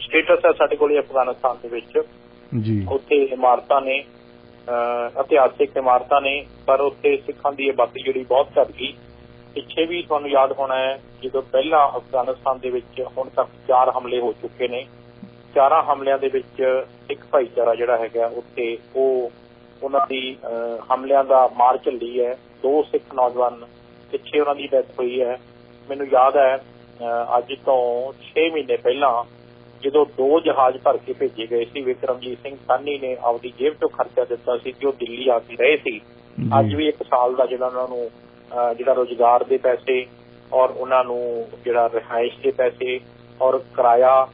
ਸਟੇਟਸ ਹੈ ਸਾਡੇ ਕੋਲ ਅਫਗਾਨਿਸਤਾਨ ਦੇ ਵਿੱਚ ਜੀ। ਉੱਥੇ ਇਮਾਰਤਾਂ ਨੇ, ਇਤਿਹਾਸਿਕ ਇਮਾਰਤਾਂ ਨੇ, ਪਰ ਉੱਥੇ ਸਿੱਖਾਂ ਦੀ ਆਬਾਦੀ ਜਿਹੜੀ ਬਹੁਤ ਘੱਟ ਗਈ। ਪਿੱਛੇ ਵੀ ਤੁਹਾਨੂੰ ਯਾਦ ਹੋਣਾ ਹੈ ਜਦੋਂ ਪਹਿਲਾਂ ਅਫਗਾਨਿਸਤਾਨ ਦੇ ਵਿੱਚ ਹੁਣ ਤੱਕ 4 ਹਮਲੇ ਹੋ ਚੁੱਕੇ ਨੇ। 4 ਹਮਲਿਆਂ ਦੇ ਵਿੱਚ ਸਿੱਖ ਭਾਈਚਾਰਾ ਜਿਹੜਾ ਹੈਗਾ ਉੱਥੇ ਉਹਨਾਂ ਦੀ ਹਮਲਿਆਂ ਦਾ ਮਾਰ ਝੱਲੀ ਹੈ। 2 ਸਿੱਖ ਨੌਜਵਾਨ ਪਿੱਛੇ ਉਹਨਾਂ ਦੀ ਡੈਥ ਹੋਈ ਹੈ। ਮੈਨੂੰ ਯਾਦ ਹੈ ਅੱਜ ਤੋਂ 6 ਮਹੀਨੇ ਪਹਿਲਾਂ ਜਦੋਂ 2 ਜਹਾਜ਼ ਭਰ ਕੇ ਭੇਜੇ ਗਏ ਸੀ, ਵਿਕਰਮਜੀਤ ਸਿੰਘ ਸਾਹਨੀ ਨੇ ਆਪਦੀ ਜੇਬ ਚੋਂ ਖਰਚਾ ਦਿੱਤਾ ਸੀ ਕਿ ਉਹ ਦਿੱਲੀ ਆ ਕੇ ਰਹੇ ਸੀ। ਅੱਜ ਵੀ 1 ਸਾਲ ਦਾ ਜਿਹੜਾ ਉਹਨਾਂ ਨੂੰ ਜਿਹੜਾ ਰੁਜ਼ਗਾਰ ਦੇ ਪੈਸੇ ਔਰ ਉਹਨਾਂ ਨੂੰ ਜਿਹੜਾ ਰਿਹਾਇਸ਼ ਦੇ ਪੈਸੇ ਔਰ ਕਿਰਾਇਆ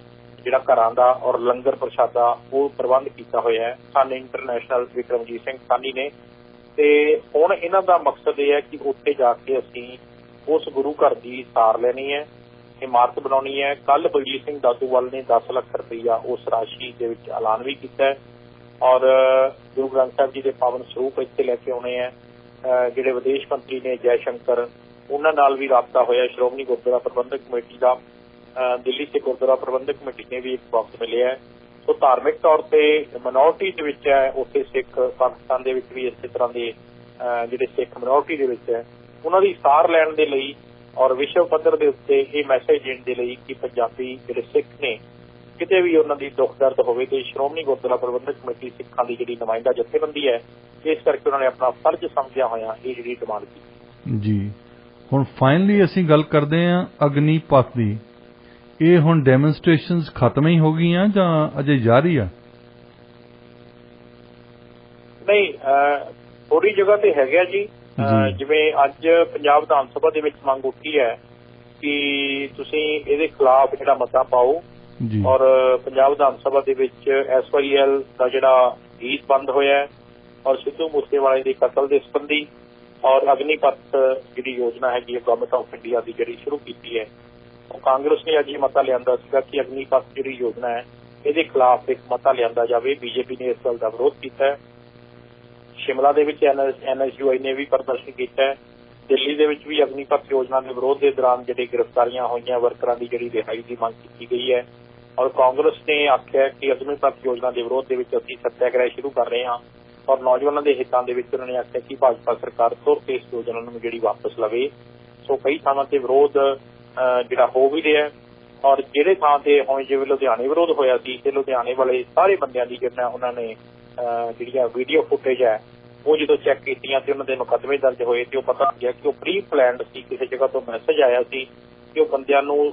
ਜਿਹੜਾ ਘਰਾਂ ਦਾ ਔਰ ਲੰਗਰ ਪ੍ਰਸ਼ਾਦਾ ਉਹ ਪ੍ਰਬੰਧ ਕੀਤਾ ਹੋਇਆ ਹੈ ਸਾਨੇ ਇੰਟਰਨੈਸ਼ਨਲ ਵਿਕਰਮਜੀਤ ਸਿੰਘ ਸਾਹਨੀ ਨੇ। ਤੇ ਹੁਣ ਇਹਨਾਂ ਦਾ ਮਕਸਦ ਇਹ ਹੈ ਕਿ ਉੱਥੇ ਜਾ ਕੇ ਅਸੀਂ ਉਸ ਗੁਰੂ ਘਰ ਦੀ ਸਾਰ ਲੈਣੀ ਹੈ, ਇਮਾਰਤ ਬਣਾਉਣੀ ਹੈ। ਕੱਲ੍ਹ ਬਲਜੀਤ ਸਿੰਘ ਦਾਦੂਵਾਲ ਨੇ 10 ਲੱਖ ਰੁਪਈਆ ਉਸ ਰਾਸ਼ੀ ਦੇ ਵਿੱਚ ਐਲਾਨ ਵੀ ਕੀਤਾ ਹੈ ਔਰ ਗੁਰੂ ਗ੍ਰੰਥ ਸਾਹਿਬ ਜੀ ਦੇ ਪਾਵਨ ਸਰੂਪ ਇੱਥੇ ਲੈ ਕੇ ਆਉਣੇ ਹੈ। ਜਿਹੜੇ ਵਿਦੇਸ਼ ਮੰਤਰੀ ਨੇ ਜੈ ਸ਼ੰਕਰ, ਉਹਨਾਂ ਨਾਲ ਵੀ ਰਾਬਤਾ ਹੋਇਆ। ਸ਼੍ਰੋਮਣੀ ਗੁਰਦੁਆਰਾ ਪ੍ਰਬੰਧਕ ਕਮੇਟੀ ਦਾ ਦਿੱਲੀ ਤੇ ਗੁਰਦੁਆਰਾ ਪ੍ਰਬੰਧਕ ਕਮੇਟੀ ਨੇ ਵੀ ਇੱਕ ਬਾਕਸ ਮਿਲਿਆ ਹੈ। ਸੋ ਧਾਰਮਿਕ ਤੌਰ ਤੇ ਮਿਨੋਰਟੀ ਦੇ ਵਿੱਚ ਹੈ ਉੱਥੇ ਸਿੱਖ, ਪਾਕਿਸਤਾਨ ਦੇ ਵਿੱਚ ਵੀ ਇਸੇ ਤਰ੍ਹਾਂ ਦੇ ਜਿਹੜੇ ਸਿੱਖ ਮਿਨੋਰਟੀ ਦੇ ਵਿੱਚ ਹੈ ਉਹਨਾਂ ਦੀ ਸਾਰ ਲੈਣ ਦੇ ਲਈ ਔਰ ਵਿਸ਼ਵ ਪੱਧਰ ਦੇ ਉੱਤੇ ਇਹ ਮੈਸੇਜ ਦੇਣ ਦੇ ਲਈ ਕਿ ਪੰਜਾਬੀ ਜਿਹੜੇ ਸਿੱਖ ਨੇ ਕਿਤੇ ਵੀ ਉਹਨਾਂ ਦੀ ਦੁੱਖ ਦਰਦ ਹੋਵੇ ਤੇ ਸ਼੍ਰੋਮਣੀ ਗੁਰਦੁਆਰਾ ਪ੍ਰਬੰਧਕ ਕਮੇਟੀ ਸਿੱਖਾਂ ਦੀ ਜਿਹੜੀ ਨੁਮਾਇੰਦਾ ਜਥੇਬੰਦੀ ਹੈ, ਇਸ ਕਰਕੇ ਉਹਨਾਂ ਨੇ ਆਪਣਾ ਫਰਜ਼ ਸਮਝਿਆ ਹੋਇਆ ਇਹ ਜਿਹੜੀ ਡਿਮਾਂਡ ਕੀਤੀ ਜੀ। ਹੁਣ ਫਾਈਨਲੀ ਅਸੀਂ ਗੱਲ ਕਰਦੇ ਹਾਂ ਅਗਨੀਪਥ ਦੀ। ਇਹ ਹੁਣ ਡੈਮੋਨਸਟ੍ਰੇਸ਼ਨਸ ਖਤਮ ਹੀ ਹੋ ਗਈਆਂ ਜਾਂ ਅਜੇ ਜਾਰੀ ਆ? ਨਹੀਂ, ਥੋੜੀ ਜਗ੍ਹਾ ਤੇ ਹੈਗਾ ਜੀ। ਜਿਵੇਂ ਅੱਜ ਪੰਜਾਬ ਵਿਧਾਨ ਸਭਾ ਦੇ ਵਿੱਚ ਮੰਗ ਉੱਠੀ ਹੈ ਕਿ ਤੁਸੀਂ ਇਹਦੇ ਖਿਲਾਫ ਜਿਹੜਾ ਮਤਾ ਪਾਓ ਔਰ ਪੰਜਾਬ ਵਿਧਾਨ ਸਭਾ ਦੇ ਵਿੱਚ SYL ਦਾ ਜਿਹੜਾ ਗੀਤ ਬੰਦ ਹੋਇਆ ਹੈ ਔਰ ਸਿੱਧੂ ਮੂਸੇਵਾਲੇ ਦੇ ਕਤਲ ਦੇ ਸੰਬੰਧੀ ਔਰ ਅਗਨੀਪਥ ਜਿਹੜੀ ਯੋਜਨਾ ਹੈਗੀ ਹੈ ਗਵਰਨਮੈਂਟ ਆਫ ਇੰਡੀਆ ਦੀ ਜਿਹੜੀ ਸ਼ੁਰੂ ਕੀਤੀ ਹੈ, ਉਹ ਕਾਂਗਰਸ ਨੇ ਅੱਜ ਇਹ ਮਤਾ ਲਿਆਂਦਾ ਸੀਗਾ ਕਿ ਅਗਨੀਪਥ ਜਿਹੜੀ ਯੋਜਨਾ ਹੈ ਇਹਦੇ ਖਿਲਾਫ ਇੱਕ ਮਤਾ ਲਿਆਂਦਾ ਜਾਵੇ। ਬੀਜੇਪੀ ਨੇ ਇਸ ਗੱਲ ਦਾ ਵਿਰੋਧ ਕੀਤਾ ਹੈ। ਸ਼ਿਮਲਾ ਦੇ ਵਿੱਚ NSUI ਨੇ ਵੀ ਪ੍ਰਦਰਸ਼ਨ ਕੀਤਾ ਹੈ। ਦਿੱਲੀ ਦੇ ਵਿੱਚ ਵੀ ਅਗਨੀਪਥ ਯੋਜਨਾ ਦੇ ਵਿਰੋਧ ਦੇ ਦੌਰਾਨ ਜਿਹੜੀ ਗ੍ਰਿਫਤਾਰੀਆਂ ਹੋਈਆਂ ਵਰਕਰਾਂ ਦੀ ਜਿਹੜੀ ਰਿਹਾਈ ਦੀ ਮੰਗ ਕੀਤੀ ਗਈ ਹੈ ਔਰ ਕਾਂਗਰਸ ਨੇ ਆਖਿਆ ਕਿ ਅਗਨੀਪਥ ਯੋਜਨਾ ਦੇ ਵਿਰੋਧ ਦੇ ਵਿੱਚ ਅਸੀਂ ਸੱਤਿਆਗ੍ਰਹਿ ਸ਼ੁਰੂ ਕਰ ਰਹੇ ਹਾਂ ਔਰ ਨੌਜਵਾਨਾਂ ਦੇ ਹਿੱਤਾਂ ਦੇ ਵਿੱਚ ਉਹਨਾਂ ਨੇ ਆਖਿਆ ਕਿ ਭਾਜਪਾ ਸਰਕਾਰ ਤੁਰੰਤ ਇਸ ਯੋਜਨਾ ਨੂੰ ਜਿਹੜੀ ਵਾਪਸ ਲਵੇ। ਸੋ ਕਈ ਥਾਵਾਂ ਤੇ ਵਿਰੋਧ ਜਿਹੜਾ ਹੋ ਵੀ ਰਿਹਾ ਔਰ ਜਿਹੜੇ ਥਾਂ ਤੇ ਹੁਣ ਜਿਵੇਂ ਲੁਧਿਆਣੇ ਵਿਰੋਧ ਹੋਇਆ ਸੀ ਤੇ ਲੁਧਿਆਣੇ ਵਾਲੇ ਸਾਰੇ ਬੰਦਿਆਂ ਦੀ ਜਿਹੜਾ ਉਹਨਾਂ ਨੇ ਜਿਹੜੀਆਂ ਵੀਡੀਓ ਫੁਟੇਜ ਹੈ ਉਹ ਜਦੋਂ ਚੈੱਕ ਕੀਤੀਆਂ ਤੇ ਉਹਨਾਂ ਦੇ ਮੁਕੱਦਮੇ ਦਰਜ ਹੋਏ ਤੇ ਉਹ ਪਤਾ ਲੱਗਿਆ ਕਿ ਉਹ ਪ੍ਰੀ ਪਲਾਨਡ ਸੀ। ਕਿਸੇ ਜਗ੍ਹਾ ਤੋਂ ਮੈਸੇਜ ਆਇਆ ਸੀ ਕਿ ਉਹ ਬੰਦਿਆਂ ਨੂੰ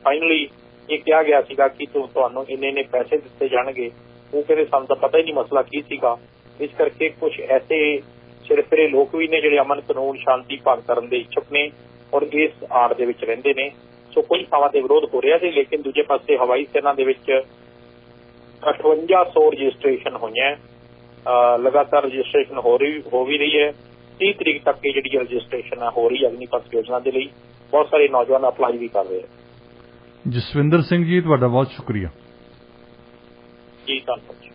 ਫਾਈਨਲੀ ਇਹ ਕਿਹਾ ਗਿਆ ਸੀਗਾ ਕਿ ਤੁਹਾਨੂੰ ਇੰਨੇ ਪੈਸੇ ਦਿੱਤੇ ਜਾਣਗੇ। ਉਹ ਕਹਿੰਦੇ ਸਾਨੂੰ ਤਾਂ ਪਤਾ ਹੀ ਨਹੀਂ ਮਸਲਾ ਕੀ ਸੀਗਾ। ਇਸ ਕਰਕੇ ਕੁਝ ਐਸੇ ਸਿਰਫਿਰੇ ਲੋਕ ਵੀ ਨੇ ਜਿਹੜੇ ਅਮਨ ਕਾਨੂੰਨ ਸ਼ਾਂਤੀ ਭੰਗ ਕਰਨ ਦੇ ਇੱਛੁਕ ਨੇ ਔਰ ਇਸ ਆੜ ਦੇ ਵਿੱਚ ਰਹਿੰਦੇ ਨੇ। ਸੋ ਕੁਝ ਥਾਵਾਂ ਤੇ ਵਿਰੋਧ ਹੋ ਰਿਹਾ ਸੀ, ਲੇਕਿਨ ਦੂਜੇ ਪਾਸੇ ਹਵਾਈ ਸੈਨਾ ਦੇ ਵਿੱਚ 5800 ਰਜਿਸਟ੍ਰੇਸ਼ਨ ਹੋਈਆਂ। ਲਗਾਤਾਰ ਰਜਿਸਟ੍ਰੇਸ਼ਨ ਹੋ ਵੀ ਰਹੀ ਹੈ। 30 ਤਰੀਕ ਤੱਕ ਇਹ ਜਿਹੜੀ ਰਜਿਸਟ੍ਰੇਸ਼ਨ ਹੋ ਰਹੀ ਹੈ ਅਗਨੀਪਥ ਯੋਜਨਾ ਦੇ ਲਈ। ਬਹੁਤ ਸਾਰੇ ਨੌਜਵਾਨ ਅਪਲਾਈ ਵੀ ਕਰ ਰਹੇ ਹਨ। ਜਸਵਿੰਦਰ ਸਿੰਘ ਜੀ, ਤੁਹਾਡਾ ਬਹੁਤ ਸ਼ੁਕਰੀਆ ਜੀ। ਧੰਨਵਾਦ।